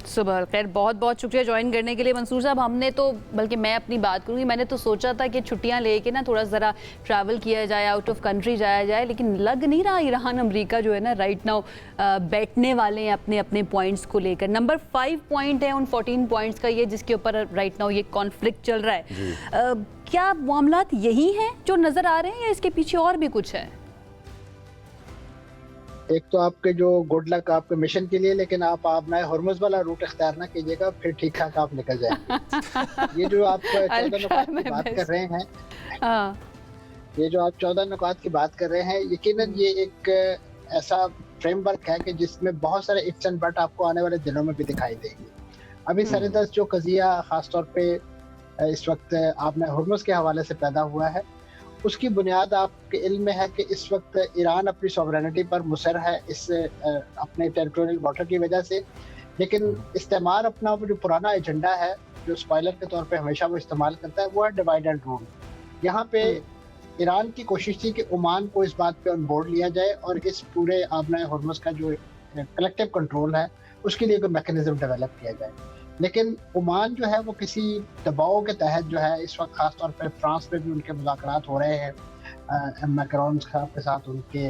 सुबह खैर, बहुत बहुत शुक्रिया ज्वाइन करने के लिए मंसूर साहब। हमने तो, बल्कि मैं अपनी बात करूँगी, मैंने तो सोचा था कि छुट्टियां लेके ना थोड़ा ज़रा ट्रैवल किया जाए, आउट ऑफ कंट्री जाया जाए, लेकिन लग नहीं रहा ईरान अमेरिका जो है ना राइट नाउ बैठने वाले हैं अपने अपने पॉइंट्स को लेकर। नंबर 5 पॉइंट है उन 14 पॉइंट्स का, ये जिसके ऊपर राइट नाउ ये कॉन्फ्लिक्ट चल रहा है। क्या मामलात यही हैं जो नज़र आ रहे हैं या इसके पीछे और भी कुछ है?
एक तो आपके जो गुड लक आपके मिशन के लिए, लेकिन आप नए हॉर्मुज़ वाला रूट इख्तियार ना कीजिएगा, फिर ठीक ठाक आप निकल जाएंगे। ये जो आप 14 नुकात की बात कर रहे हैं, ये जो आप 14 नुकात की बात कर रहे हैं, यकीनन ये एक ऐसा फ्रेमवर्क है कि जिसमें बहुत सारे इफ्स एंड बट आपको आने वाले दिनों में भी दिखाई देंगे। अभी सरदस्त जो कज़िया खासतौर पे इस वक्त आपने हॉर्मुज़ के हवाले से पैदा हुआ है, उसकी बुनियाद आपके इल्म में है कि इस वक्त ईरान अपनी सॉवरेनिटी पर मुसर है इस अपने टेरिटोरियल वाटर की वजह से, लेकिन इस्तेमाल अपना जो पुराना एजेंडा है जो स्पॉइलर के तौर पे हमेशा वो इस्तेमाल करता है, वो है डिवाइड एंड रूल। यहाँ पे ईरान की कोशिश थी कि ओमान को इस बात पे ऑन बोर्ड लिया जाए और इस पूरे आबना हॉर्मुज़ का जो कलेक्टिव कंट्रोल है उसके लिए कोई मैकेनिज्म डेवलप किया जाए। लेकिन ओमान जो है वो किसी दबाव के तहत जो है इस वक्त खासतौर पर फ्रांस में भी उनके मुज़ाकरात हो रहे हैं, मैक्रोन साहब के साथ उनके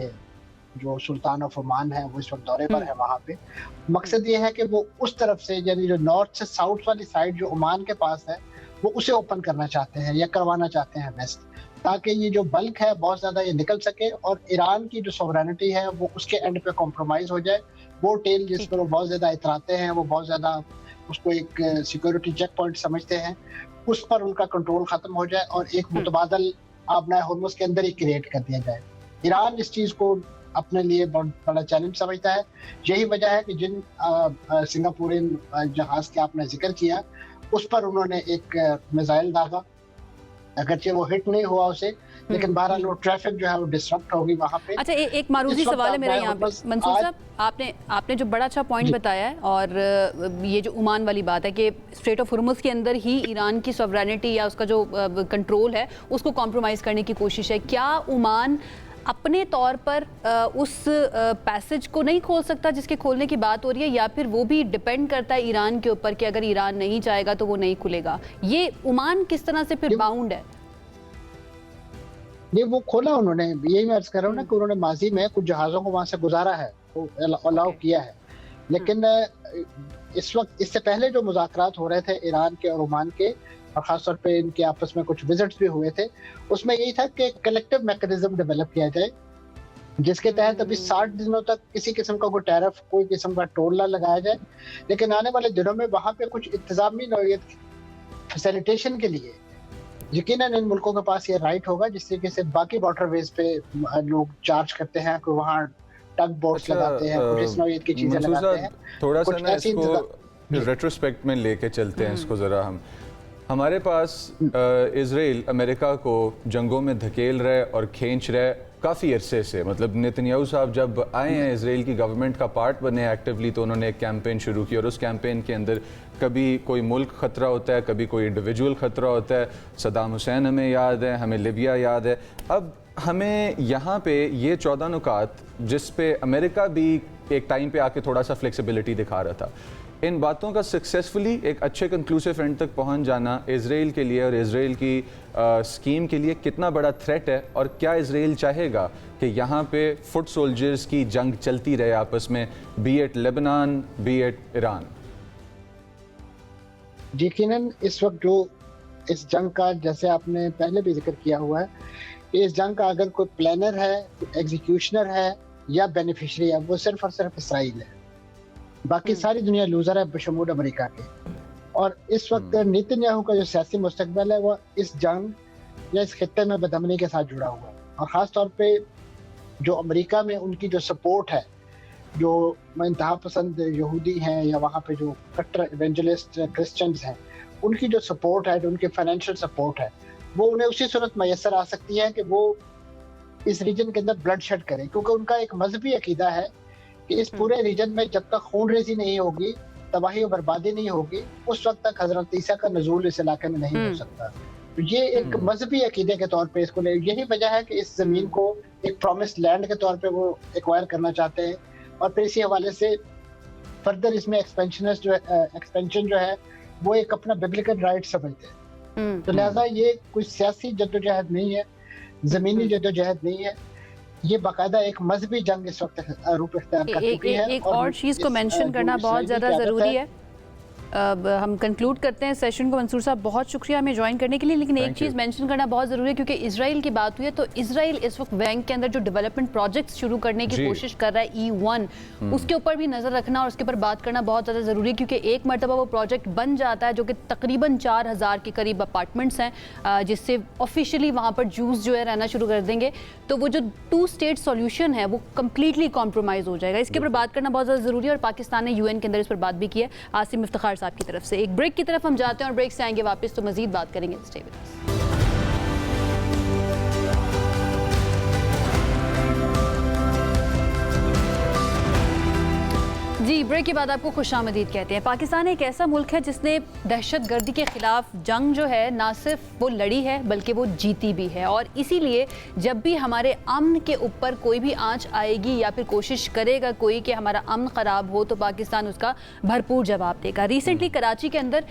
जो सुल्तान ऑफ ओमान है वो इस वक्त दौरे पर है वहाँ पे। मकसद ये है कि वो उस तरफ से, यानी जो नॉर्थ से साउथ वाली साइड जो ओमान के पास है, वो उसे ओपन करना चाहते हैं या करवाना चाहते हैं वेस्ट, ताकि ये जो बल्क है बहुत ज़्यादा ये निकल सके और ईरान की जो सॉवरेनिटी है वो उसके एंड पे कॉम्प्रोमाइज़ हो जाए। वो टेल जिस पर वो बहुत ज़्यादा इतराते हैं, वो बहुत ज़्यादा उसको एक सिक्योरिटी चेक पॉइंट समझते हैं, उस पर उनका कंट्रोल ख़त्म हो जाए और एक मुतबादल आबना हॉर्मुज़ के अंदर ही क्रिएट कर दिया जाए। ईरान इस चीज़ को अपने लिए बहुत बड़ा चैलेंज समझता है। यही वजह है कि जिन सिंगापुरियन जहाज़ के आपने जिक्र किया, उस पर उन्होंने एक मिसाइल दागा अगरचे वो हिट नहीं हुआ उसे, लेकिन बहरहाल वो ट्रैफिक जो है वो डिस्टर्ब होगी वहाँ पे।
अच्छा, एक मारूजी सवाल है मेरा यहाँ पे मंसूर साहब, आपने जो बड़ा अच्छा पॉइंट बताया है, और ये जो ओमान वाली बात है कि स्ट्रेट ऑफ हुर्मुज़ के अंदर ही ईरान की सॉवरेनिटी या उसका जो कंट्रोल है उसको कॉम्प्रोमाइज़ करने की कोशिश है, क्या ओमान अपने तौर पर उस पैसेज को नहीं खोल सकता जिसके खोलने की बात हो रही है, या फिर वो भी डिपेंड करता है ईरान के ऊपर कि अगर ईरान नहीं चाहेगा तो वो नहीं खुलेगा? ये ओमान किस तरह से फिर बाउंड है?
नहीं, वो खोला उन्होंने, यही मैं अर्ज कर रहा हूँ ना कि उन्होंने माजी में कुछ जहाज़ों को वहाँ से गुजारा है, अलाउ किया है, लेकिन इस वक्त इससे पहले जो मुज़ाकरात हो रहे थे ईरान के और ओमान के, और ख़ासतौर पे इनके आपस में कुछ विजिट्स भी हुए थे, उसमें यही था कि कलेक्टिव मैकेनिज्म डेवलप किया जाए जिसके तहत अभी 60 दिनों तक किसी किस्म का कोई टैरिफ, कोई किस्म का टोल ना लगाया जाए, लेकिन आने वाले दिनों में वहाँ पे कुछ इंतजामी नौइयत फैसिलिटेशन के लिए यकीनन इन मुल्कों के पास ये राइट होगा, जिस तरीके से बाकी वाटरवेज पे लोग चार्ज करते हैं कि वहाँ टग बोट्स लगाते हैं, कुछ इस नौइयत की चीजें लगाते हैं।
थोड़ा सा ना इसको रेट्रोस्पेक्ट में लेके चलते हैं इसको ज़रा हम। हमारे पास इजराइल अमेरिका को जंगों में धकेल रहा है और खींच रहा है काफ़ी अरसे से। मतलब नेतन्याहू साहब जब आए हैं इजराइल की गवर्नमेंट का पार्ट बने एक्टिवली, तो उन्होंने एक कैंपेन शुरू की और उस कैंपेन के अंदर कभी कोई मुल्क ख़तरा होता है, कभी कोई इंडिविजुअल ख़तरा होता है। सद्दाम हुसैन हमें याद है, हमें लिबिया याद है। अब हमें यहाँ पे ये 14 नुकात जिस पे अमेरिका भी एक टाइम पे आके थोड़ा सा फ्लेक्सिबिलिटी दिखा रहा था, इन बातों का सक्सेसफुली एक अच्छे कंक्लूसिव एंड तक पहुंच जाना इजराइल के लिए और इजराइल की स्कीम के लिए कितना बड़ा थ्रेट है, और क्या इजराइल चाहेगा कि यहाँ पे फुट सोल्जर्स की जंग चलती रहे आपस में, be it Lebanon be it Iran?
यकीनन इस वक्त जो इस जंग का, जैसे आपने पहले भी जिक्र किया हुआ है, इस जंग का अगर कोई प्लानर है, एग्जीक्यूशनर है या बेनिफिशरी है, वो सिर्फ और सिर्फ इसराइल है। बाकी सारी दुनिया लूजर है बशमूल अमेरिका के। और इस वक्त नेतन्याहू का जो सियासी मुस्तकबिल है वो इस जंग या इस खित्ते में बदअमनी के साथ जुड़ा हुआ है, और ख़ास तौर पे जो अमेरिका में उनकी जो सपोर्ट है, जो इंतहा पसंद यहूदी हैं या वहाँ पे जो कट्टर इवेंजलिस्ट क्रिश्चियंस हैं, उनकी जो सपोर्ट है, जो उनकी फाइनेंशियल सपोर्ट है, वो उन्हें उसी सूरत मैसर आ सकती है कि वो इस रीजन के अंदर ब्लड शेड करें, क्योंकि उनका एक मजहबी अकीदा है कि इस पूरे रीजन में जब तक खून रेजी नहीं होगी, तबाही और बर्बादी नहीं होगी, उस वक्त तक हजरत ईसा का नज़ूल इस इलाके में नहीं हो सकता। तो ये एक मजहबी अकीदे के तौर पे इसको ले, यही वजह है कि इस जमीन को एक प्रॉमिस लैंड के तौर पे वो एक्वायर करना चाहते हैं, और फिर इसी हवाले से फर्दर इसमें एक्सपेंशन जो है वो एक अपना बिब्लिकल राइट समझते हैं। तो लिहाजा ये कोई सियासी जद्दोजहद नहीं है, जमीनी जद्दोजहद नहीं है, ये बाकायदा एक मजहबी जंग इस वक्त रूप इख्तियार कर चुकी है।
एक और चीज़ को मेंशन करना बहुत ज़्यादा ज़रूरी है। अब हम कंक्लूड करते हैं सेशन को। मंसूर साहब बहुत शुक्रिया हमें ज्वाइन करने के लिए, लेकिन एक चीज़ मेंशन करना बहुत ज़रूरी है क्योंकि इजराइल की बात हुई है, तो इजराइल इस वक्त बैंक के अंदर जो डेवलपमेंट प्रोजेक्ट्स शुरू करने की कोशिश कर रहा है E1, उसके ऊपर भी नज़र रखना और उसके ऊपर बात करना बहुत ज़्यादा ज़रूरी है, क्योंकि एक मरतबा वो प्रोजेक्ट बन जाता है जो कि तकरीबन 4000 के करीब अपार्टमेंट्स हैं, जिससे ऑफिशियली वहाँ पर जूस जो है रहना शुरू कर देंगे, तो वो जो 2 स्टेट सॉल्यूशन है वो कम्प्लीटली कॉम्प्रोमाइज़ हो जाएगा। इसके ऊपर बात करना बहुत ज़्यादा ज़रूरी है और पाकिस्तान ने UN के अंदर इस पर बात भी की है। आसिम इफ्तिखार साहब की तरफ से एक ब्रेक की तरफ हम जाते हैं और ब्रेक से आएंगे वापस तो मजीद बात करेंगे। Stay with us. जी, ब्रेक के बाद आपको खुशामदीद कहते हैं। पाकिस्तान एक ऐसा मुल्क है जिसने दहशतगर्दी के खिलाफ जंग जो है ना सिर्फ वो लड़ी है बल्कि वो जीती भी है, और इसीलिए जब भी हमारे अमन के ऊपर कोई भी आंच आएगी या फिर कोशिश करेगा कोई कि हमारा अमन ख़राब हो, तो पाकिस्तान उसका भरपूर जवाब देगा। रिसेंटली कराची के अंदर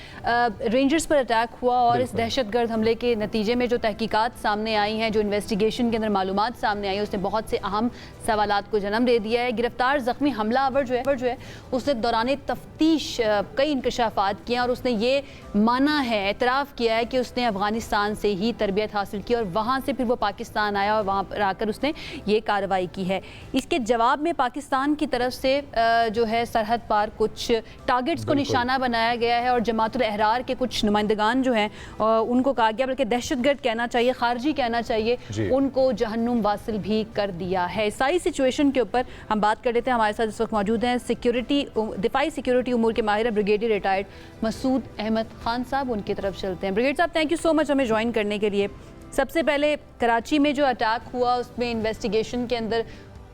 रेंजर्स पर अटैक हुआ और इस दहशतगर्द हमले के नतीजे में जो तहकीकात सामने आई हैं, जो इन्वेस्टिगेशन के अंदर मालूमात सामने आई, उसने बहुत से अहम सवालात को जन्म दे दिया है। गिरफ्तार ज़ख्मी हमलावर जो है उसने दौरान तफ्तीश कई इंकशाफात किए और उसने ये माना है, एतराफ़ किया है कि उसने अफ़गानिस्तान से ही तरबियत हासिल की और वहाँ से फिर वो पाकिस्तान आया और वहाँ पर आकर उसने ये कार्रवाई की है। इसके जवाब में पाकिस्तान की तरफ से जो है सरहद पार कुछ टारगेट्स को निशाना बनाया गया है और जमातुल अहरार के कुछ नुमाइंदगान जो हैं उनको कहा गया, बल्कि दहशतगर्द कहना चाहिए, खारजी कहना चाहिए, उनको जहन्नुम वासिल भी कर दिया है। सारी सिचुएशन के ऊपर हम बात कर लेते हैं। हमारे साथ इस वक्त मौजूद हैं सिक्योरिटी दिफाई सिक्योरिटी उमूर के माहिर ब्रिगेडियर रिटायर्ड मसूद अहमद खान साहब, उनकी तरफ चलते हैं। ब्रिगेडियर साहब, थैंक यू सो मच हमें ज्वाइन करने के लिए। सबसे पहले कराची में जो अटैक हुआ उसमें इन्वेस्टिगेशन के अंदर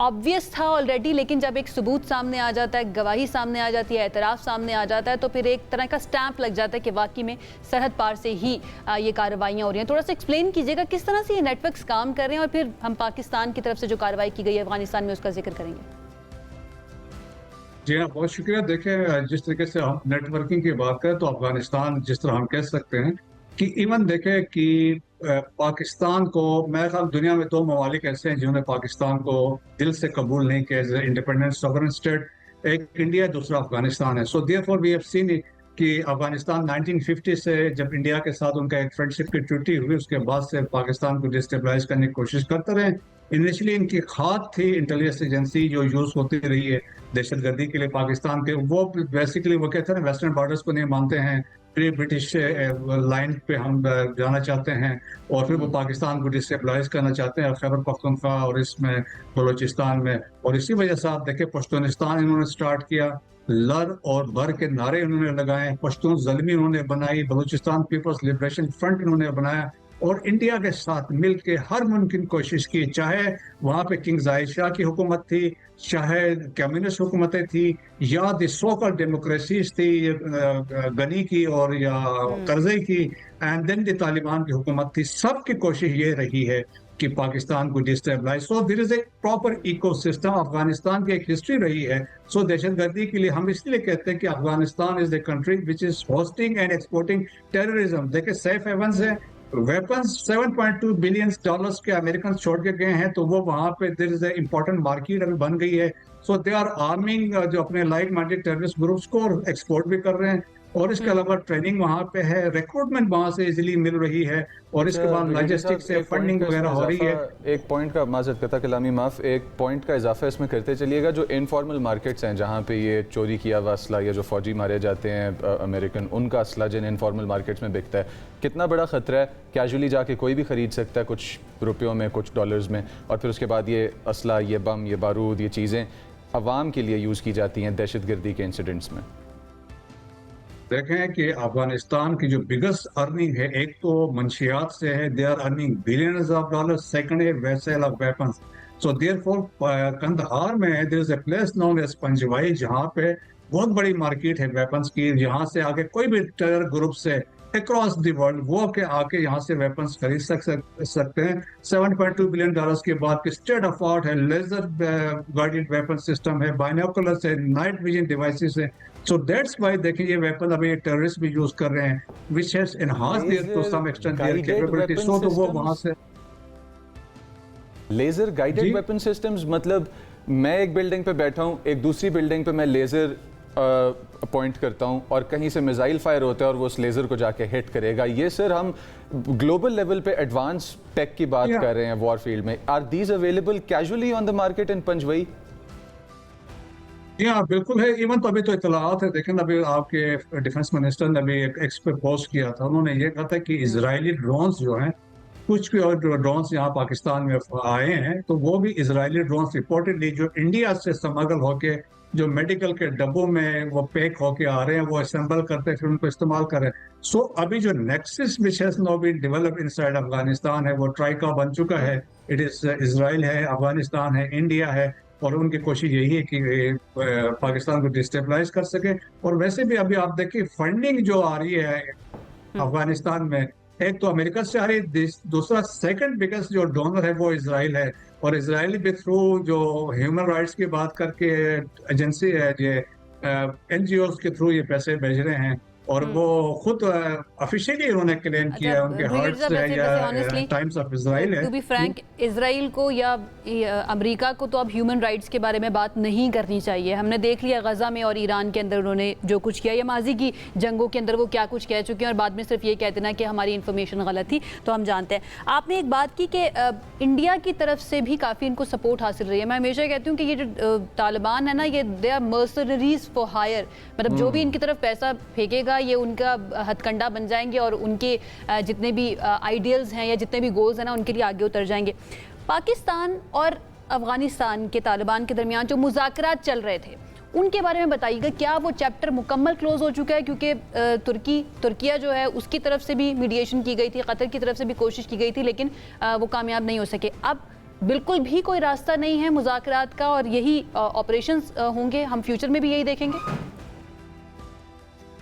ऑब्वियस था ऑलरेडी, लेकिन जब एक सबूत सामने आ जाता है, गवाही सामने आ जाती है, एतराफ़ सामने आ जाता है, तो फिर एक तरह का स्टैंप लग जाता है कि वाकई में सरहद पार से ही ये कार्रवाइयाँ हो रही हैं। थोड़ा सा एक्सप्लेन कीजिएगा किस तरह से ये नेटवर्क्स काम कर रहे हैं, और फिर हम पाकिस्तान की तरफ से जो कार्रवाई की गई है अफगानिस्तान में उसका जिक्र करेंगे।
जी हाँ, बहुत शुक्रिया। देखें, जिस तरीके से हम नेटवर्किंग की बात करें तो अफगानिस्तान जिस तरह हम कह सकते हैं कि इवन देखें कि पाकिस्तान को, मेरे ख्याल दुनिया में 2 ममालिक ऐसे हैं जिन्होंने पाकिस्तान को दिल से कबूल नहीं किया एज इंडिपेंडेंट सॉवरेन स्टेट। एक इंडिया, दूसरा अफगानिस्तान है। So therefore we have seen कि अफगानिस्तान 1950 से जब इंडिया के साथ उनका एक फ्रेंडशिप की ट्रीटी हुई, उसके बाद से पाकिस्तान को डिस्टेबलाइज करने की कोशिश करते रहे। इनिशियली इनकी खाद थी इंटेलिजेंस एजेंसी जो यूज होती रही है दहशतगर्दी के लिए पाकिस्तान के, वो बेसिकली वो कहते हैं वेस्टर्न बॉर्डर्स को नहीं मानते हैं, प्री ब्रिटिश लाइन पे हम जाना चाहते हैं, और फिर वो पाकिस्तान को डिस्टेबलाइज करना चाहते हैं खैबर पख्तूनख्वा और इसमें बलोचिस्तान में। और इसी वजह से आप देखें पश्तूनिस्तान इन्होंने स्टार्ट किया, लर और बर के नारे उन्होंने लगाए, पश्तून ज़ल्मी उन्होंने बनाई, बलूचिस्तान पीपल्स लिबरेशन फ्रंट उन्होंने बनाया, और इंडिया के साथ मिलकर हर मुमकिन कोशिश की, चाहे वहाँ पे किंग जायद शाह की हुकूमत थी, चाहे कम्युनिस्ट हुकूमतें थी, या द सोकल डेमोक्रेसीज थी गनी की और या करज़ई की, एंड देन द तालिबान की हुकूमत थी। सबकी कोशिश ये रही है कि पाकिस्तान को destabilise. So there is a proper ecosystem. Afghanistan की एक हिस्ट्री रही है। सो दहशतगर्दी के लिए हम इसलिए कहते हैं कि Afghanistan is the country which is hosting and exporting terrorism. देखिए सेफ हेवन्स है, वेपन्स $7.2 बिलियन के अमेरिकन छोड़ के गए हैं, तो वो वहाँ पे there is a important market अभी बन गई है। सो दे आर आर्मिंग जो अपने लाइक माइंडेड टेररिस्ट ग्रुप्स को, और एक्सपोर्ट भी कर रहे हैं, और इसके अलावा ट्रेनिंग वहाँ पे है, रिक्रूटमेंट वहाँ से इजीली मिल रही है, और इसके बाद लॉजिस्टिक्स से फंडिंग वगैरह हो रही है।
एक पॉइंट का माजरत करता कलामी माफ, एक पॉइंट का इजाफा इसमें करते चलिएगा। जो इनफॉर्मल मार्केट्स हैं जहाँ पे ये चोरी किया हुआ असला या जो फौजी मारे जाते हैं अमेरिकन, उनका असला जिन इनफॉर्मल मार्केट्स में बिकता है, कितना बड़ा ख़तरा है? कैजुअली जाके कोई भी ख़रीद सकता है, कुछ रुपयों में, कुछ डॉलर्स में, और फिर उसके बाद ये असला, ये बम, ये बारूद, ये चीज़ें अवाम के लिए यूज़ की जाती हैं दहशतगर्दी के इंसिडेंट्स में।
देखें कि अफगानिस्तान की जो बिगेस्ट अर्निंग है, एक तो मंशियात से है, they are earning billions of dollars, second है vessel of weapons. So therefore Kandahar में there is a place known as Panjwai, जहाँ पे बहुत बड़ी मार्केट है वेपन्स की, जहाँ से आगे कोई भी टेरर ग्रुप से अक्रॉस द वर्ल्ड वो के आके यहाँ से वेपन्स खरीद सकते हैं। $7.2 बिलियन के बाद की स्टेट ऑफ आर्ट है, लेजर गाइडेड वेपन सिस्टम है, बाइनोकुलर्स है, नाइट विजन डिवाइसेस है। So that's why देखिए ये वेपन अभी टेररिस्ट भी यूज कर रहे हैं, which has enhanced their to some extent their capability. So तो वो वहाँ से
लेजर गाइडेड वेपन सिस्टम्स, मतलब मैं एक बिल्डिंग पे बैठा हूँ, एक दूसरी बिल्डिंग पे मैं लेजर पॉइंट करता हूँ और कहीं से मिसाइल फायर होता है और वो उस लेजर को जाके हिट करेगा। ये सर हम ग्लोबल लेवल पे एडवांस टेक की बात कर रहे हैं वॉर फील्ड में। Are these available casually on the market in Panjwai?
जी हाँ, बिल्कुल है। इवन तो अभी तो इतलात है, देखें अभी आपके डिफेंस मिनिस्टर ने अभी एक एक्सपर्ट पोस्ट किया था, उन्होंने ये कहा था कि इजरायली ड्रोन्स जो हैं, कुछ भी और ड्रोन्स यहाँ पाकिस्तान में आए हैं, तो वो भी इजरायली ड्रोन्स रिपोर्टेडली जो इंडिया से स्मगल होके जो मेडिकल के डब्बों में वो पैक होके आ रहे हैं, वो असेंबल करते हैं, फिर उनको इस्तेमाल कर रहे हैं। सो अभी जो nexus which has now been develop inside Afghanistan है, वो ट्राइका बन चुका है। इट इज इजराइल है, अफगानिस्तान है, इंडिया है, और उनकी कोशिश यही है कि पाकिस्तान को डिस्टेबलाइज कर सके। और वैसे भी अभी आप देखिए फंडिंग जो आ रही है अफगानिस्तान में, एक तो अमेरिका से आ रही है, दूसरा सेकंड बिगेस्ट जो डोनर है वो इजराइल है, और इजराइल भी थ्रू जो ह्यूमन राइट्स की बात करके एजेंसी है, ये NGOs के थ्रू ये पैसे भेज रहे हैं, और वो खुद ऑफिशियली उन्होंने क्लेम किया है, उनके हार्ट्स है या टाइम्स ऑफ इजराइल है।
टू बी फ्रैंक, इजराइल को या अमेरिका को तो अब ह्यूमन राइट्स के बारे में बात नहीं करनी चाहिए। हमने देख लिया गजा में और ईरान के अंदर उन्होंने जो कुछ किया, या माजी की जंगों के अंदर वो क्या कुछ कह चुके हैं, और बाद में सिर्फ ये कहते ना कि हमारी इन्फॉर्मेशन गलत थी, तो हम जानते हैं। आपने एक बात की कि इंडिया की तरफ से भी काफ़ी इनको सपोर्ट हासिल रही है। मैं हमेशा कहती हूँ कि ये जो तालिबान है ना, ये they are mercenaries for hire, मतलब जो भी इनकी तरफ पैसा फेंकेगा ये उनका हथकंडा बन जाएंगे, और उनके जितने भी आइडियल्स हैं या जितने भी गोल्स हैं ना, उनके लिए आगे उतर जाएंगे। पाकिस्तान और अफगानिस्तान के तालिबान के दरमियान जो मुज़ाकरात चल रहे थे, उनके बारे में बताइएगा, क्या वो चैप्टर मुकम्मल क्लोज हो चुका है? क्योंकि तुर्किया जो है उसकी तरफ से भी मीडिएशन की गई थी, कतर की तरफ से भी कोशिश की गई थी, लेकिन वो कामयाब नहीं हो सके। अब बिल्कुल भी कोई रास्ता नहीं है मुज़ाकरात का और यही ऑपरेशंस होंगे, हम फ्यूचर में भी यही देखेंगे?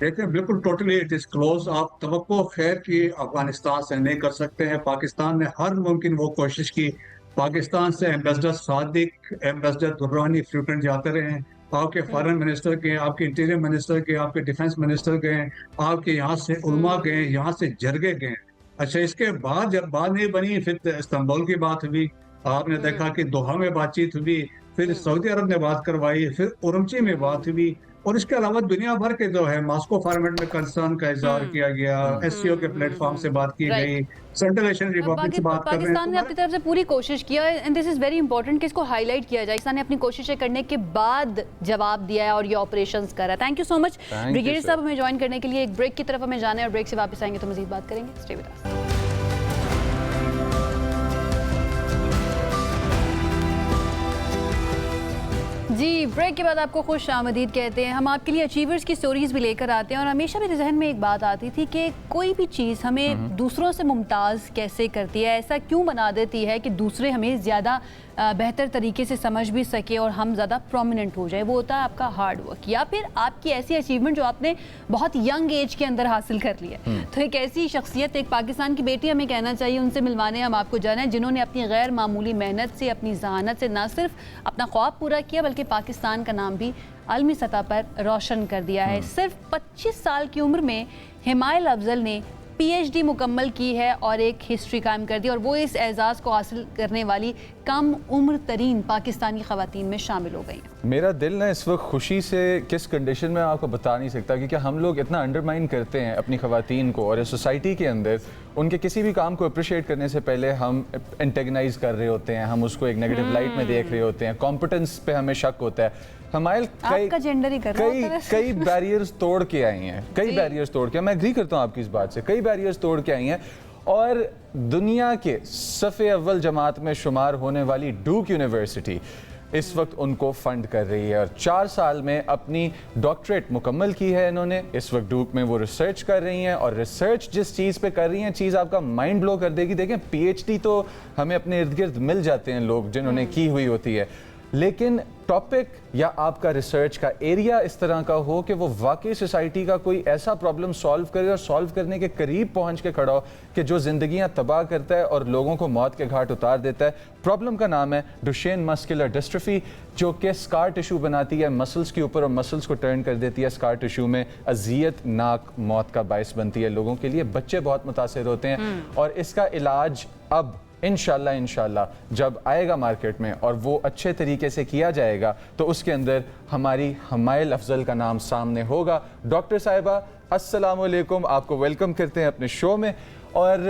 देखिए, बिल्कुल टोटली इट इज क्लोज। आप तवक्को खैर की अफगानिस्तान से नहीं कर सकते हैं। पाकिस्तान ने हर मुमकिन वो कोशिश की। पाकिस्तान से ambassador Sadiq, ambassador Durrani frequent जाते रहे हैं। आपके फॉरेन मिनिस्टर गए, आपके इंटीरियर मिनिस्टर गए, आपके डिफेंस मिनिस्टर गए, आपके यहाँ से उलमा गए, यहाँ से जरगे गए। अच्छा, इसके बाद जब बात नहीं बनी, फिर इस्तांबुल की बात हुई, आपने देखा कि दोहा में बातचीत हुई, फिर सऊदी अरब ने बात करवाई, फिर उरमची में बात हुई, और इसके अलावा दुनिया भर के जो है मॉस्को फॉर्मेट में कंसर्न का इजहार किया गया, एससीओ के प्लेटफॉर्म से बात की गई, सेंट्रल एशियन रिपब्लिक से बात कर रहे हैं।
पाकिस्तान ने अपनी तरफ से पूरी कोशिश किया, and this is very important कि इसको हाईलाइट किया जाए। पाकिस्तान ने अपनी कोशिशें करने के बाद जवाब दिया है और ये ऑपरेशंस कर रहा है। Thank you so much brigadier साहब हमें ज्वाइन करने के लिए। एक ब्रेक की तरफ हमें जाना है और ब्रेक से वापस आएंगे तो मजीद बात करेंगे। Stay with us. जी, ब्रेक के बाद आपको खुश आमदीद कहते हैं। हम आपके लिए अचीवर्स की स्टोरीज भी लेकर आते हैं और हमेशा मेरे जहन में एक बात आती थी कि कोई भी चीज़ हमें दूसरों से मुमताज़ कैसे करती है, ऐसा क्यों बना देती है कि दूसरे हमें ज़्यादा बेहतर तरीके से समझ भी सके और हम ज़्यादा प्रोमिनेंट हो जाए। वो होता है आपका हार्ड वर्क या फिर आपकी ऐसी अचीवमेंट जो आपने बहुत यंग एज के अंदर हासिल कर ली है। तो एक ऐसी शख्सियत, एक पाकिस्तान की बेटी हमें कहना चाहिए, उनसे मिलवाने हम आपको जाना है, जिन्होंने अपनी गैर मामूली मेहनत से, अपनी जहानत से न सिर्फ अपना ख्वाब पूरा किया बल्कि पाकिस्तान का नाम भी आलमी सतह पर रोशन कर दिया है। सिर्फ 25 साल की उम्र में हिमायल अफजल ने पीएचडी मुकम्मल की है और एक हिस्ट्री कायम कर दी, और वो इस एजाज़ को हासिल करने वाली कम उम्र तरीन पाकिस्तानी ख़वातीन में शामिल हो गई।
मेरा दिल ना इस वक्त खुशी से किस कंडीशन में आपको बता नहीं सकता, क्योंकि हम लोग इतना अंडरमाइन करते हैं अपनी ख़वातीन को, और इस सोसाइटी के अंदर उनके किसी भी काम को अप्रिशिएट करने से पहले हम एंटेगनाइज कर रहे होते हैं, हम उसको एक नेगेटिव लाइट में देख रहे होते हैं, कॉम्पिटेंस पे हमें शक होता है। हमारे कई बैरियर्स तोड़ के आई हैं, कई बैरियर्स तोड़ के, मैं एग्री करता हूँ आपकी इस बात से, कई बैरियर्स तोड़ के आई हैं और दुनिया के सफ़े अव्वल जमात में शुमार होने वाली डूक यूनिवर्सिटी इस वक्त उनको फंड कर रही है और 4 साल में अपनी डॉक्टरेट मुकम्मल की है इन्होंने। इस वक्त डूक में वो रिसर्च कर रही हैं और रिसर्च जिस चीज़ पे कर रही हैं, चीज़ आपका माइंड ब्लो कर देगी। देखें, पीएचडी तो हमें अपने इर्द गिर्द मिल जाते हैं लोग जिन्होंने की हुई होती है, लेकिन टॉपिक या आपका रिसर्च का एरिया इस तरह का हो कि वो वाकई सोसाइटी का कोई ऐसा प्रॉब्लम सॉल्व करे और सॉल्व करने के करीब पहुंच के खड़ा हो कि जो ज़िंदगियां तबाह करता है और लोगों को मौत के घाट उतार देता है। प्रॉब्लम का नाम है डुशेन मस्कुलर डिस्ट्रॉफी, जो कि स्कार टिश्यू बनाती है मसल्स के ऊपर और मसल्स को टर्न कर देती है स्कार टिश्यू में, अजियत नाक मौत का बायस बनती है लोगों के लिए। बच्चे बहुत मुतासिर होते हैं और इसका इलाज अब इंशाल्लाह जब आएगा मार्केट में और वो अच्छे तरीके से किया जाएगा तो उसके अंदर हमारी हिमायल अफजल का नाम सामने होगा। डॉक्टर साहिबा, अस्सलाम वालेकुम, आपको वेलकम करते हैं अपने शो में। और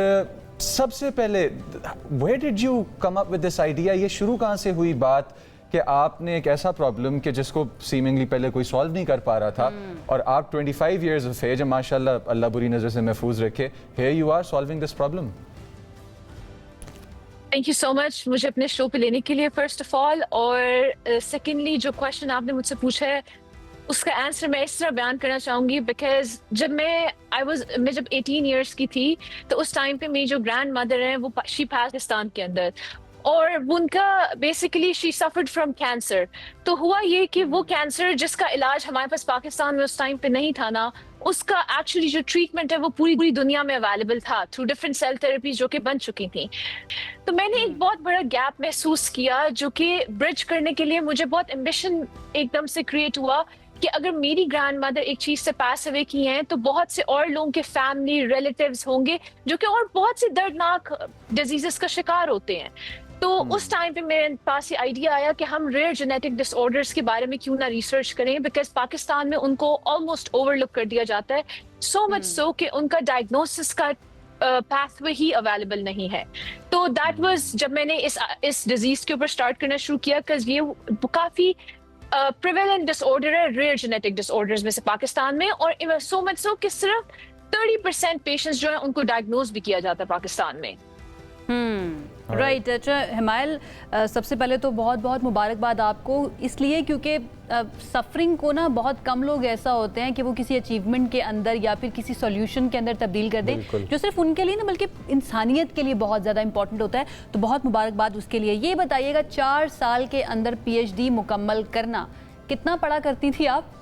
सबसे पहले, where did you come up with this idea? ये शुरू कहाँ से हुई बात कि आपने एक ऐसा प्रॉब्लम कि जिसको सीमिंगली पहले कोई सॉल्व नहीं कर पा रहा था और आप 25 इयर्स ऑफ एज, माशाल्लाह, अल्लाह बुरी नज़र से महफूज रखे, here you are solving this problem.
Thank you so much मुझे अपने शो पे लेने के लिए फर्स्ट ऑफ ऑल, और सेकेंडली जो क्वेश्चन आपने मुझसे पूछा है उसका आंसर मैं इस तरह बयान करना चाहूँगी, बिकॉज जब मैं जब 18 इयर्स की थी तो उस टाइम पे मेरी जो ग्रैंड मदर हैं वो शी पाकिस्तान के अंदर, और उनका basically she suffered from cancer. तो हुआ ये कि वो कैंसर जिसका इलाज हमारे पास पाकिस्तान में उस टाइम पे नहीं था ना, उसका एक्चुअली जो ट्रीटमेंट है वो पूरी दुनिया में अवेलेबल था थ्रू डिफरेंट सेल थेरेपीज जो कि बन चुकी थी। तो मैंने एक बहुत बड़ा गैप महसूस किया जो कि ब्रिज करने के लिए मुझे बहुत एम्बिशन एकदम से क्रिएट हुआ कि अगर मेरी ग्रैंड मदर एक चीज से पास अवे की हैं तो बहुत से और लोगों के फैमिली रिलेटिव्स होंगे जो कि और बहुत से दर्दनाक डिजीजेस का शिकार होते हैं। तो उस टाइम पे मेरे पास ये आइडिया आया कि हम रेयर जेनेटिक डिसऑर्डर्स के बारे में क्यों ना रिसर्च करें, बिकॉज पाकिस्तान में उनको ऑलमोस्ट ओवरलुक कर दिया जाता है, सो मच सो कि उनका डायग्नोसिस का पाथवे ही अवेलेबल नहीं है। तो दैट वाज जब मैंने इस डिजीज के ऊपर स्टार्ट करना शुरू किया, बिकॉज ये काफी प्रिवेलेंट डिसऑर्डर है रेयर जेनेटिक डिसऑर्डर्स में से पाकिस्तान में, और सो मच सो कि सिर्फ 30% पेशेंट्स जो है उनको डायग्नोज भी किया जाता है पाकिस्तान में।
राइट। अच्छा हिमायल, सबसे पहले तो बहुत बहुत मुबारकबाद आपको, इसलिए क्योंकि सफरिंग को ना बहुत कम लोग ऐसा होते हैं कि वो किसी अचीवमेंट के अंदर या फिर किसी सॉल्यूशन के अंदर तब्दील कर दें, जो सिर्फ उनके लिए ना बल्कि इंसानियत के लिए बहुत ज़्यादा इंपॉर्टेंट होता है। तो बहुत मुबारकबाद उसके लिए। ये बताइएगा 4 साल के अंदर PhD मुकम्मल करना, कितना पढ़ा करती थी आप?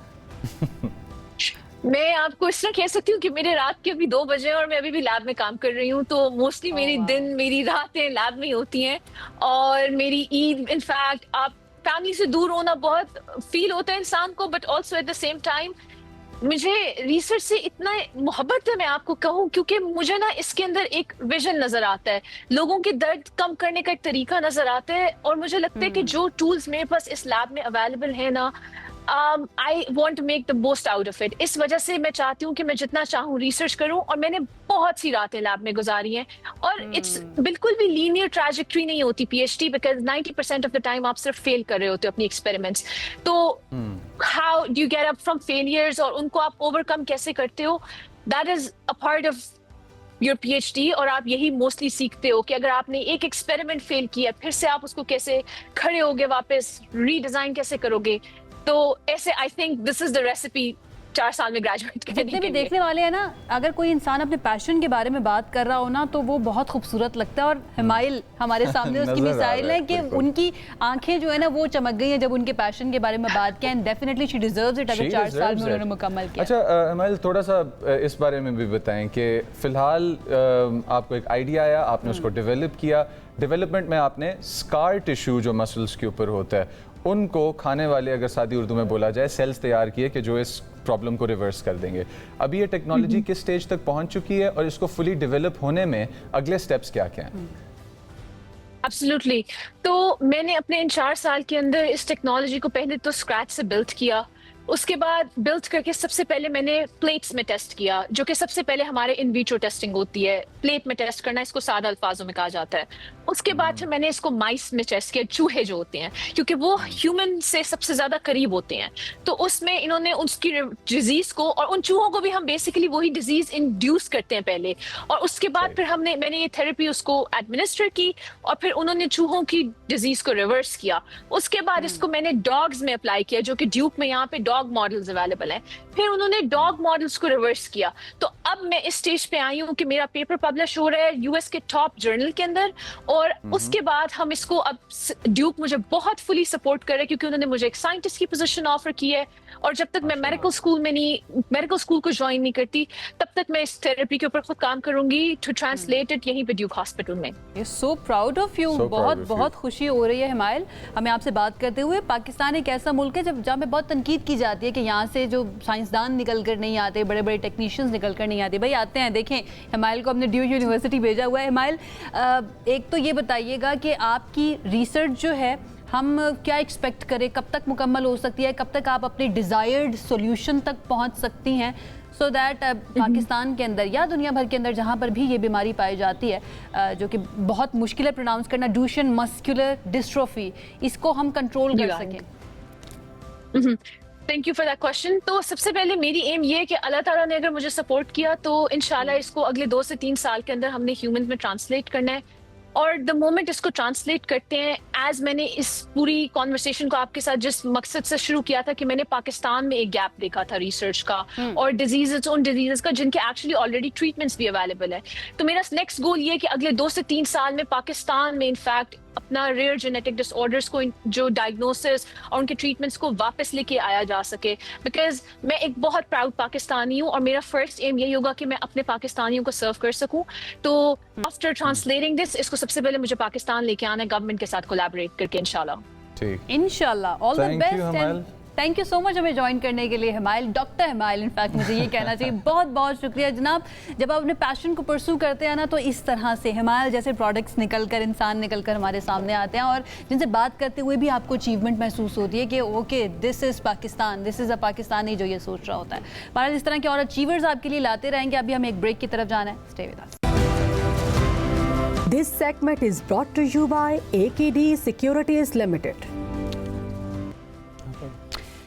मैं आपको इस तरह कह सकती हूँ कि मेरे रात के अभी 2 बजे और मैं अभी भी लैब में काम कर रही हूँ, तो मोस्टली मेरी दिन मेरी रातें लैब में ही होती हैं। और मेरी ईद, इनफैक्ट आप फैमिली से दूर होना बहुत फील होता है इंसान को, but also at the same time मुझे रिसर्च से इतना मोहब्बत है, मैं आपको कहूँ, क्योंकि मुझे ना इसके अंदर एक विजन नजर आता है, लोगों के दर्द कम करने का एक तरीका नजर आता है। और मुझे लगता है कि जो टूल्स मेरे पास इस लैब में अवेलेबल है ना, I want to make the most out of it. इस वजह से मैं चाहती हूँ कि मैं जितना चाहूँ रिसर्च करूँ, और मैंने बहुत सी रातें लैब में गुजारी हैं। और इट्स बिल्कुल भी लीनियर ट्रैजेक्टरी नहीं होती PhD, because 90% of the time आप सिर्फ फेल कर रहे होते हो अपनी एक्सपेरिमेंट्स। तो how do you get up from failures, और उनको आप ओवरकम कैसे करते हो, that is a part of your PhD। और आप यही मोस्टली सीखते हो कि अगर आपने एक एक्सपेरिमेंट फेल किया, फिर से आप उसको कैसे खड़े होगे, वापस रीडिजाइन कैसे करोगे। तो ऐसे I think this is the recipe 4 साल में ग्रेजुएट करने
जितने भी देखने वाले हैं ना, अगर कोई इंसान अपने पैशन के बारे में बात कर रहा हो ना, तो वो बहुत खूबसूरत लगता है। और हिमायल हमारे सामने उसकी मिसाइल है कि उनकी आंखें जो है ना वो चमक गई हैं जब उनके पैशन के बारे में बात किया। And definitely she deserves it अगर 4 साल में उन्होंने मुकम्मल किया।
अच्छा हिमायल, थोड़ा सा इस बारे में भी बताएं कि फिलहाल आपको एक आइडिया आया, आपने उसको डेवलप किया। डेवलपमेंट में आपने स्कार टिश्यू जो मसल्स के ऊपर होता है, उनको खाने वाले, अगर सादी उर्दू में बोला जाए, सेल्स तैयार किए कि जो इस प्रॉब्लम को रिवर्स कर देंगे। अभी ये टेक्नोलॉजी किस स्टेज तक पहुंच चुकी है और इसको फुली डेवलप होने में अगले स्टेप्स क्या क्या हैं?
एब्सोल्युटली। तो मैंने अपने इन 4 साल के अंदर इस टेक्नोलॉजी को पहले तो स्क्रैच से बिल्ड किया। उसके बाद बिल्ड करके सबसे पहले मैंने प्लेट्स में टेस्ट किया, जो कि सबसे पहले हमारे इन विट्रो टेस्टिंग होती है। प्लेट में टेस्ट करना, इसको सादा अल्फाजों में कहा जाता है। उसके बाद फिर मैंने इसको माइस में टेस्ट किया, चूहे जो होते हैं, क्योंकि वो ह्यूमन से सबसे ज्यादा करीब होते हैं। तो उसमें इन्होंने उसकी डिजीज को, और उन चूहों को भी हम बेसिकली वही डिजीज इंड्यूस करते हैं पहले, और उसके बाद फिर मैंने ये थेरेपी उसको एडमिनिस्टर की, और फिर उन्होंने चूहों की डिजीज को रिवर्स किया। उसके बाद इसको मैंने डॉग्स में अप्लाई किया, जो कि ड्यूक में यहाँ पे डॉग मॉडल्स अवेलेबल हैं। फिर उन्होंने डॉग मॉडल्स को रिवर्स किया। तो अब मैं इस स्टेज पे आई हूँ कि मेरा पेपर पब्लिश हो रहा है US के टॉप जर्नल के अंदर, और उसके बाद हम इसको, अब ड्यूक मुझे बहुत फुली सपोर्ट कर रहे हैं, क्योंकि उन्होंने मुझे एक साइंटिस्ट की पोजीशन ऑफर की है। और जब तक मैं मेडिकल स्कूल को ज्वाइन नहीं करती, तब तक मैं इस थेरेपी के ऊपर खुद काम करूंगी टू ट्रांसलेट इट यहीं पे ड्यूक हॉस्पिटल में।
सो प्राउड ऑफ यू, बहुत खुशी हो रही है हिमायल हमें आपसे बात करते हुए। पाकिस्तान एक ऐसा मुल्क है जहाँ पे बहुत तनकीद की जाती है कि यहाँ से जो साइंसदान निकल कर नहीं आते, बड़े बड़े टेक्नीशियंस निकल कर नहीं आते। भाई आते हैं, देखें हिमायल को हमने ड्यूक यूनिवर्सिटी भेजा हुआ है। हिमायल, एक तो ये बताइएगा कि आपकी रिसर्च जो है हम क्या एक्सपेक्ट करें, कब तक मुकम्मल हो सकती है, कब तक आप अपने डिज़ायर्ड सॉल्यूशन तक पहुंच सकती हैं, सो दैट पाकिस्तान के अंदर या दुनिया भर के अंदर जहां पर भी ये बीमारी पाई जाती है, जो कि बहुत मुश्किल है प्रोनाउंस करना, डुशेन मस्कुलर डिस्ट्रोफी, इसको हम कंट्रोल कर सकें?
Thank you for that question. तो सबसे पहले मेरी एम ये है कि अल्लाह ताला ने अगर मुझे सपोर्ट किया तो इंशाल्लाह इसको अगले 2 से 3 साल के अंदर हमने ह्यूमन में ट्रांसलेट करना है। और द मोमेंट इसको ट्रांसलेट करते हैं, एज मैंने इस पूरी कॉन्वर्सेशन को आपके साथ जिस मकसद से शुरू किया था कि मैंने पाकिस्तान में एक गैप देखा था रिसर्च का और उन डिजीजेस का जिनके एक्चुअली ऑलरेडी ट्रीटमेंट्स भी अवेलेबल है। तो मेरा नेक्स्ट गोल ये है कि अगले 2 से 3 साल में पाकिस्तान में इनफैक्ट अपना रेयर जेनेटिक डिसऑर्डर्स को, जो डायग्नोसिस और उनके ट्रीटमेंट्स को वापस लेके आया जा सके। बिकॉज मैं एक बहुत प्राउड पाकिस्तानी हूँ और मेरा फर्स्ट एम यही होगा कि मैं अपने पाकिस्तानियों को सर्व कर सकूँ। तो आफ्टर ट्रांसलेटिंग दिस, इसको सबसे पहले मुझे पाकिस्तान लेके आना है गवर्नमेंट के साथ कोलैबोरेट करके
इंशाल्लाह। All the best, thank you so much हमें ज्वाइन करने के लिए हिमायल, डॉक्टर हिमायल इनफैक्ट मुझे ये कहना चाहिए। बहुत बहुत शुक्रिया जनाब। जब आप अपने पैशन को परसू करते हैं ना, तो इस तरह से हिमायल जैसे प्रोडक्ट्स निकलकर, इंसान निकलकर हमारे सामने आते हैं और जिनसे बात करते हुए भी आपको अचीवमेंट महसूस होती है कि okay this is Pakistan, this is a Pakistani जो ये सोच रहा होता है। बहरहाल इस तरह के और अचीवर्स आपके लिए लाते रहेंगे। अभी हमें एक ब्रेक की तरफ जाना है, stay with us.
This segment is brought to you by AKD Securities Limited.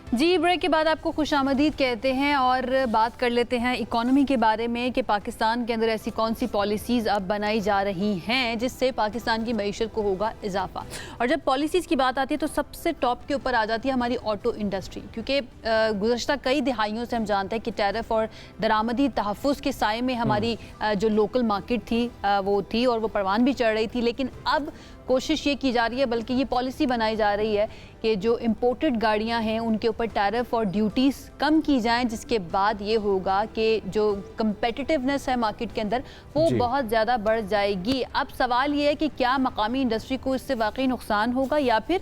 जी, ब्रेक के बाद आपको खुशामदीद कहते हैं और बात कर लेते हैं इकॉनमी के बारे में कि पाकिस्तान के अंदर ऐसी कौन सी पॉलिसीज़ अब बनाई जा रही हैं जिससे पाकिस्तान की मईशत को होगा इजाफा। और जब पॉलिसीज़ की बात आती है तो सबसे टॉप के ऊपर आ जाती है हमारी ऑटो इंडस्ट्री, क्योंकि गुज़श्ता कई दिहाइयों से हम जानते हैं कि टैरिफ और दरामदी तहफ़्फ़ुज़ के साए में हमारी जो लोकल मार्केट थी वो थी और वो परवान भी चढ़ रही थी। लेकिन अब कोशिश ये की जा रही है, बल्कि ये पॉलिसी बनाई जा रही है कि जो इम्पोर्टेड गाड़ियां हैं उनके ऊपर टैरिफ और ड्यूटीज़ कम की जाएं, जिसके बाद ये होगा कि जो कम्पेटिटिवनेस है मार्केट के अंदर वो बहुत ज़्यादा बढ़ जाएगी। अब सवाल ये है कि क्या मकामी इंडस्ट्री को इससे वाकई नुकसान होगा या फिर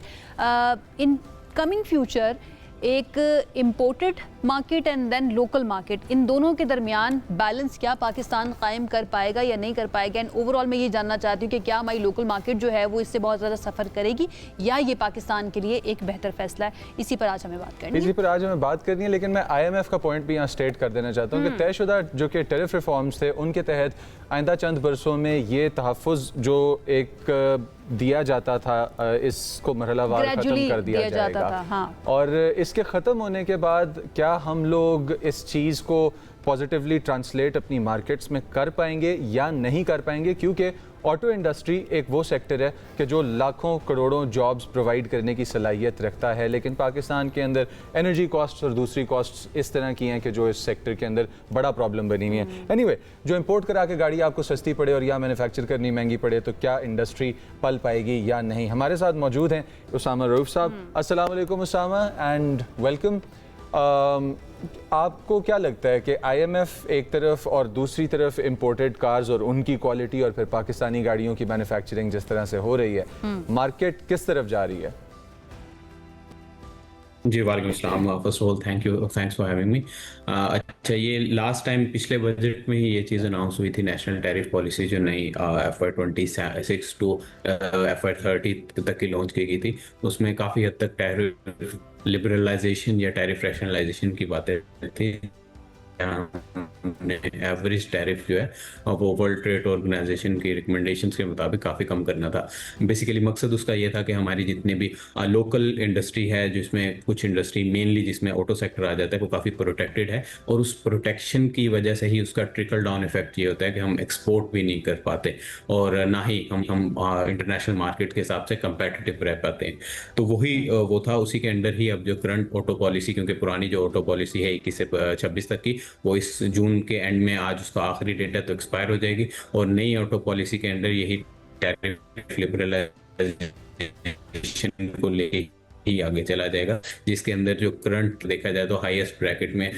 इन कमिंग फ्यूचर एक imported market and then local market, इन दोनों के दरमियान बैलेंस क्या पाकिस्तान कायम कर पाएगा या नहीं कर पाएगा। एंड ओवरऑल मैं ये जानना चाहती हूँ कि क्या हमारी लोकल मार्केट जो है वो इससे बहुत ज़्यादा सफ़र करेगी या ये पाकिस्तान के लिए एक बेहतर फैसला है। इसी पर आज हमें बात करनी है। लेकिन मैं IMF का पॉइंट भी यहाँ स्टेट कर देना चाहता हूँ कि तयशुदा जो कि टैरिफ रिफॉर्म्स थे उनके तहत आइंदा चंद बरसों में ये तहफ़्फ़ुज़ जो एक दिया जाता था इसको मरहलावार ख़त्म कर दिया जाएगा। हाँ। और इसके ख़त्म होने के बाद क्या हम लोग इस चीज़ को पॉजिटिवली ट्रांसलेट अपनी मार्केट्स में कर पाएंगे या नहीं कर पाएंगे, क्योंकि ऑटो इंडस्ट्री एक वो सेक्टर है कि जो लाखों करोड़ों जॉब्स प्रोवाइड करने की सलाहियत रखता है, लेकिन पाकिस्तान के अंदर एनर्जी कॉस्ट्स और दूसरी कॉस्ट्स इस तरह की हैं कि जो इस सेक्टर के अंदर बड़ा प्रॉब्लम बनी हुई है। एनीवे, जो इंपोर्ट करा के गाड़ी आपको सस्ती पड़े और या मैन्युफैक्चर करनी महंगी पड़े तो क्या इंडस्ट्री पल पाएगी या नहीं। हमारे साथ मौजूद हैं उसामा रऊफ साहब। अस्सलाम वालेकुम उसामा एंड वेलकम। आपको क्या लगता है कि IMF एक तरफ और दूसरी तरफ इंपोर्टेड कार्स और उनकी क्वालिटी और फिर पाकिस्तानी गाड़ियों की मैन्युफैक्चरिंग जिस तरह से हो रही है, मार्केट किस तरफ जा रही है?
जी वालेकुम अस्सलाम। First of all thanks for having me. अच्छा, ये लास्ट टाइम पिछले बजट में ही ये चीज़ अनाउंस हुई थी, नेशनल टैरिफ पॉलिसी जो नई FY26 टू FY30 तक की लॉन्च की गई थी। उसमें काफ़ी हद तक टैरिफ लिबरलाइजेशन या टैरिफ रैशनलाइजेशन की बातें थी। एवरेज टैरिफ जो है वो वर्ल्ड ट्रेड ऑर्गेनाइजेशन की रिकमेंडेशंस के मुताबिक काफ़ी कम करना था। बेसिकली मकसद उसका ये था कि हमारी जितनी भी लोकल इंडस्ट्री है, जिसमें कुछ इंडस्ट्री मेनली जिसमें ऑटो सेक्टर आ जाता है, वो काफ़ी प्रोटेक्टेड है और उस प्रोटेक्शन की वजह से ही उसका ट्रिकल डाउन इफेक्ट ये होता है कि हम एक्सपोर्ट भी नहीं कर पाते और ना ही हम इंटरनेशनल मार्केट के हिसाब से कंपेटिटिव रह पाते हैं। तो वही वो था, उसी के अंडर ही अब जो करंट ऑटो पॉलिसी, क्योंकि पुरानी जो ऑटो पॉलिसी है 21 से 26 तक की, वो इस जून के एंड में, आज उसका आखिरी डेट है तो एक्सपायर हो जाएगी और नई ऑटो पॉलिसी के अंडर यही टैरिफ लिबरलाइजेशन को लेके ही आगे चला जाएगा, जिसके अंदर जो करंट देखा जाए तो हाईएस्ट ब्रैकेट में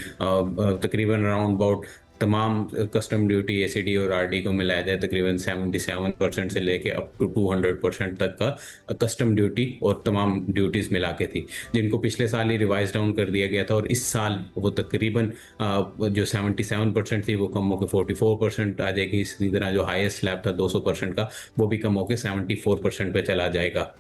तकरीबन अराउंड अबाउट तमाम कस्टम ड्यूटी ACD और RD को मिलाया जाए तकरीबन 77% से लेके अप टू 200% तक का कस्टम ड्यूटी और तमाम ड्यूटीज़ मिला के थी, जिनको पिछले साल ही रिवाइज डाउन कर दिया गया था और इस साल वो तकरीबन जो 77% थी वो कम होकर 44% आ जाएगी। इसी तरह जो हाईएस्ट स्लैब था 200% का, वो भी कम होकर 74% पे चला जाएगा।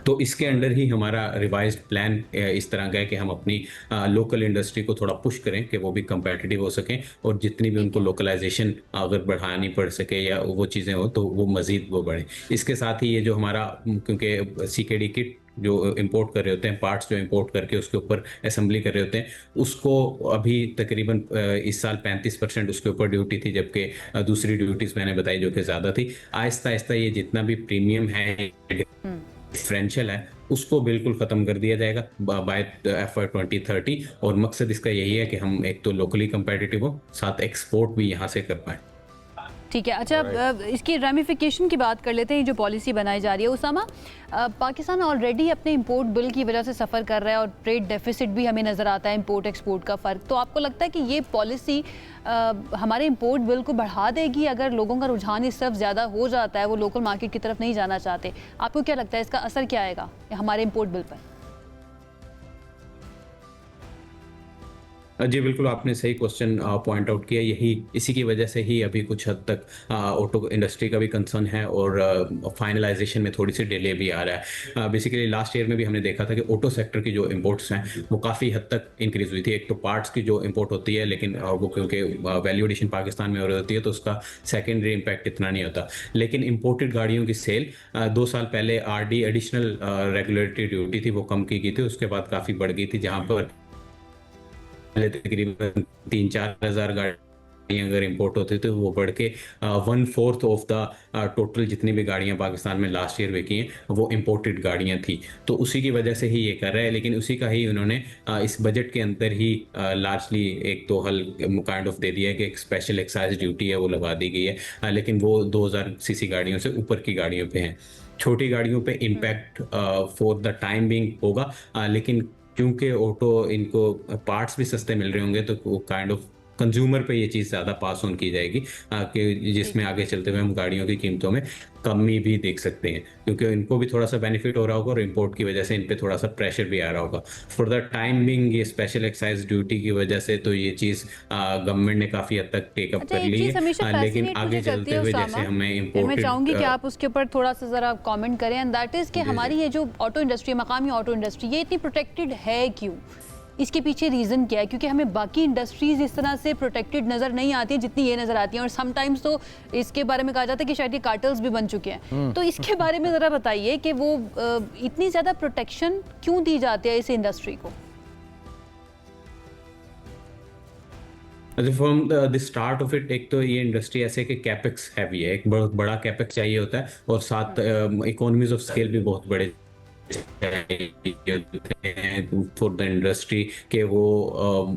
तो इसके अंडर ही हमारा रिवाइज्ड प्लान इस तरह का है कि हम अपनी लोकल इंडस्ट्री को थोड़ा पुश करें कि वो भी कंपेटिटिव हो सकें और जितनी भी उनको लोकलाइजेशन अगर बढ़ानी पड़ सके या वो चीज़ें हो तो वो मज़ीद वो बढ़े। इसके साथ ही ये जो हमारा, क्योंकि CKD किट जो इंपोर्ट कर रहे होते हैं, पार्ट्स जो इंपोर्ट करके उसके ऊपर असेंबली कर रहे होते हैं, उसको अभी तकरीबन इस साल 35% उसके ऊपर ड्यूटी थी, जबकि दूसरी ड्यूटीज़ मैंने बताई जो कि ज़्यादा थी। आहिस्ता आहिस्ता ये जितना भी प्रीमियम है, डिफरेंशियल है, उसको बिल्कुल ख़त्म कर दिया जाएगा बाय FY2030 और मकसद इसका यही है कि हम एक तो लोकली कंपेटिटिव हो, साथ एक्सपोर्ट भी यहाँ से कर पाएँ।
ठीक है। अच्छा, इसकी रेमिफिकेशन की बात कर लेते हैं। जो पॉलिसी बनाई जा रही है उसामा, पाकिस्तान ऑलरेडी अपने इंपोर्ट बिल की वजह से सफ़र कर रहा है और ट्रेड डेफिसिट भी हमें नज़र आता है, इंपोर्ट एक्सपोर्ट का फ़र्क। तो आपको लगता है कि ये पॉलिसी हमारे इंपोर्ट बिल को बढ़ा देगी अगर लोगों का रुझान इस तरफ ज़्यादा हो जाता है, वो लोकल मार्केट की तरफ नहीं जाना चाहते? आपको क्या लगता है इसका असर क्या आएगा हमारे इंपोर्ट बिल पर?
जी बिल्कुल, आपने सही क्वेश्चन पॉइंट आउट किया। यही इसी की वजह से ही अभी कुछ हद तक ऑटो इंडस्ट्री का भी कंसर्न है और फाइनलाइजेशन में थोड़ी सी डिले भी आ रहा है। बेसिकली लास्ट ईयर में भी हमने देखा था कि ऑटो सेक्टर की जो इंपोर्ट्स हैं वो काफ़ी हद तक इंक्रीज हुई थी। एक तो पार्ट्स की जो इंपोर्ट होती है, लेकिन वो क्योंकि वैल्यू एडिशन पाकिस्तान में हो रही होती है तो उसका सेकेंडरी इम्पैक्ट इतना नहीं होता। लेकिन इंपोर्टेड गाड़ियों की सेल 2 साल पहले RD एडिशनल रेगुलेटरी ड्यूटी थी वो कम की गई थी, उसके बाद काफ़ी बढ़ गई थी, जहाँ पर पहले तकरीबन 3-4 हज़ार गाड़ियाँ अगर इंपोर्ट होती तो वो बढ़ के 1/4 ऑफ द टोटल जितनी भी गाड़ियाँ पाकिस्तान में लास्ट ईयर बिकी हैं वो इंपोर्टेड गाड़ियाँ थी। तो उसी की वजह से ही ये कर रहा है, लेकिन उसी का ही उन्होंने इस बजट के अंदर ही लार्जली एक तो हल काइंड ऑफ दे दिया है कि एक स्पेशल एक्साइज ड्यूटी है वो लगा दी गई है, लेकिन वो 2000 सीसी गाड़ियों से ऊपर की गाड़ियों पे हैं। छोटी गाड़ियों पे impact for the time being होगा, लेकिन क्योंकि ऑटो इनको पार्ट्स भी सस्ते मिल रहे होंगे तो काइंड ऑफ कंज्यूमर पे ये चीज़ ज़्यादा पास ऑन की जाएगी, कि जिसमें आगे चलते हुए हम गाड़ियों की कीमतों में कमी भी देख सकते हैं, क्योंकि इनको भी थोड़ा सा बेनिफिट हो रहा होगा और इंपोर्ट की वजह से इन पे थोड़ा सा प्रेशर भी आ रहा होगा। फॉर द टाइम बिंग ये स्पेशल एक्साइज ड्यूटी की वजह से तो ये चीज़ गवर्नमेंट ने काफ़ी हद तक टेकअप कर ली है, लेकिन आगे चलते हुए जैसे हमें इंपोर्ट,
मैं चाहूँगी कि आप उसके ऊपर थोड़ा सा ज़रा कॉमेंट करें, एंड दैट इज़ कि हमारी ये जो ऑटो इंडस्ट्री, मकामी ऑटो इंडस्ट्री, ये इतनी प्रोटेक्टेड है क्यों? इसके पीछे रीज़न क्या है? क्योंकि हमें बाकी इंडस्ट्रीज इस तरह से प्रोटेक्टेड नज़र नहीं आती है जितनी ये नज़र आती हैं, और समटाइम्स तो इसके बारे में कहा जाता है कि शायद ये कार्टल्स भी बन चुके हैं। तो इसके बारे में ज़रा बताइए कि वो इतनी ज़्यादा प्रोटेक्शन क्यों दी जाती है इस इंडस्ट्री को?
From the start of it, एक तो ये इंडस्ट्री ऐसे कि कैपेक्स हैवी है, एक बहुत बड़ा कैपेक्स चाहिए होता है, और साथ इकोनॉमीज ऑफ स्केल भी बहुत बड़े फॉर द इंडस्ट्री के वो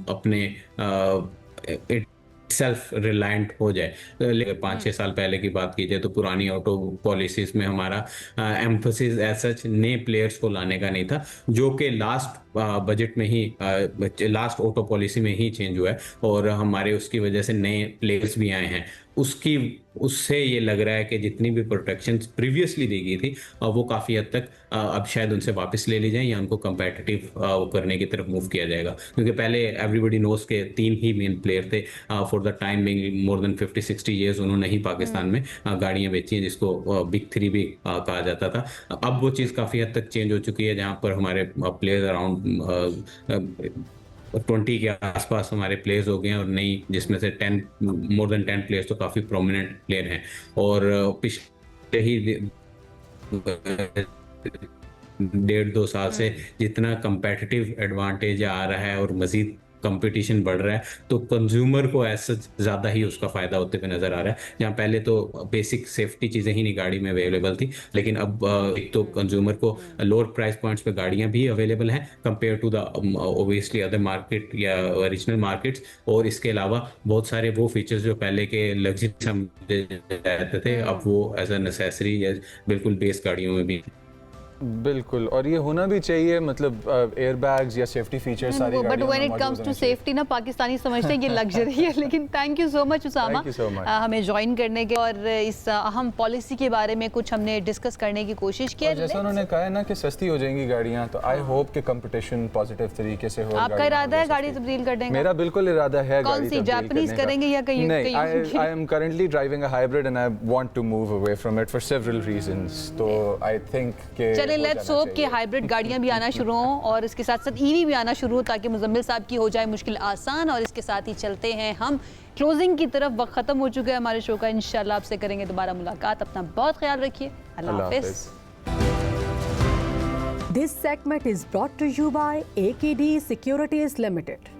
अपने सेल्फ रिलायंट हो जाए। 5-6 साल पहले की बात कीजिए तो पुरानी ऑटो पॉलिसीज में हमारा एम्फोसिस एज सच नए प्लेयर्स को लाने का नहीं था, जो कि लास्ट बजट में ही लास्ट ऑटो पॉलिसी में ही चेंज हुआ है, और हमारे उसकी वजह से नए प्लेयर्स भी आए हैं। उससे ये लग रहा है कि जितनी भी प्रोटेक्शन प्रीवियसली दी गई थी वो काफ़ी हद तक अब शायद उनसे वापस ले ली जाए या उनको कंपेटिटिव करने की तरफ मूव किया जाएगा, क्योंकि पहले एवरीबडी नोस के 3 ही मेन प्लेयर थे for the time being, more than 50-60 years उन्होंने ही पाकिस्तान में गाड़ियाँ बेची हैं, जिसको बिग 3 भी कहा जाता था। अब वो चीज़ काफ़ी हद तक चेंज हो चुकी है, जहाँ पर हमारे प्लेयर्स अराउंड 20 के आसपास हमारे प्लेयर्स हो गए हैं, और नई जिसमें से मोर देन 10 प्लेयर्स तो काफ़ी प्रोमिनेंट प्लेयर हैं। और पिछले ही 1.5-2 साल से जितना कंपेटिटिव एडवांटेज आ रहा है और मज़ीद कंपटीशन बढ़ रहा है, तो कंज्यूमर को ऐसा ज़्यादा ही उसका फ़ायदा होते हुए नज़र आ रहा है। जहाँ पहले तो बेसिक सेफ्टी चीज़ें ही नहीं गाड़ी में अवेलेबल थी, लेकिन अब एक तो कंज्यूमर को लोअर प्राइस पॉइंट्स पे गाड़ियाँ भी अवेलेबल हैं compare to the obviously other market या ओरिजिनल मार्केट्स, और इसके अलावा बहुत सारे वो फीचर्स जो पहले के लग्जरी समझे जाते थे अब वो एज अ नेसेसरी या बिल्कुल बेस गाड़ियों में भी।
बिल्कुल, और ये होना भी चाहिए, मतलब एयर बैग्स या सेफ्टी फीचर्स सारी
but when it comes to safety ना, पाकिस्तानी समझते हैं ये लग्जरी है। लेकिन thank you so much Usama हमें ज्वाइन करने के, और इस अहम पॉलिसी के बारे में कुछ हमने डिस्कस करने की कोशिश की है।
जैसा उन्होंने कहा है ना कि सस्ती हो जाएंगी गाड़ियाँ, तो आई होप कि कंपटीशन पॉजिटिव तरीके से हो।
आपका इरादा है गाड़ी तब्दील कर देंगे?
मेरा बिल्कुल इरादा है।
कौन सी, जापानीज करेंगे या कहीं?
नहीं, I am currently driving a hybrid and I want to move away from it for several reasons. तो आई थिंक कि
चलिए लेट्स होप कि हाइब्रिड गाड़ियां भी आना शुरू हों, और इसके साथ साथ ईवी भी आना शुरू हो, ताकि मुजम्मिल साहब की हो जाए मुश्किल आसान। और इसके साथ ही चलते हैं हम क्लोजिंग की तरफ। वक्त खत्म हो चुका है हमारे शो का। इंशाल्लाह आपसे करेंगे दोबारा मुलाकात। अपना बहुत ख्याल रखिए। अल्लाह हाफिज़।
This segment is brought to you by AKD Securities Limited.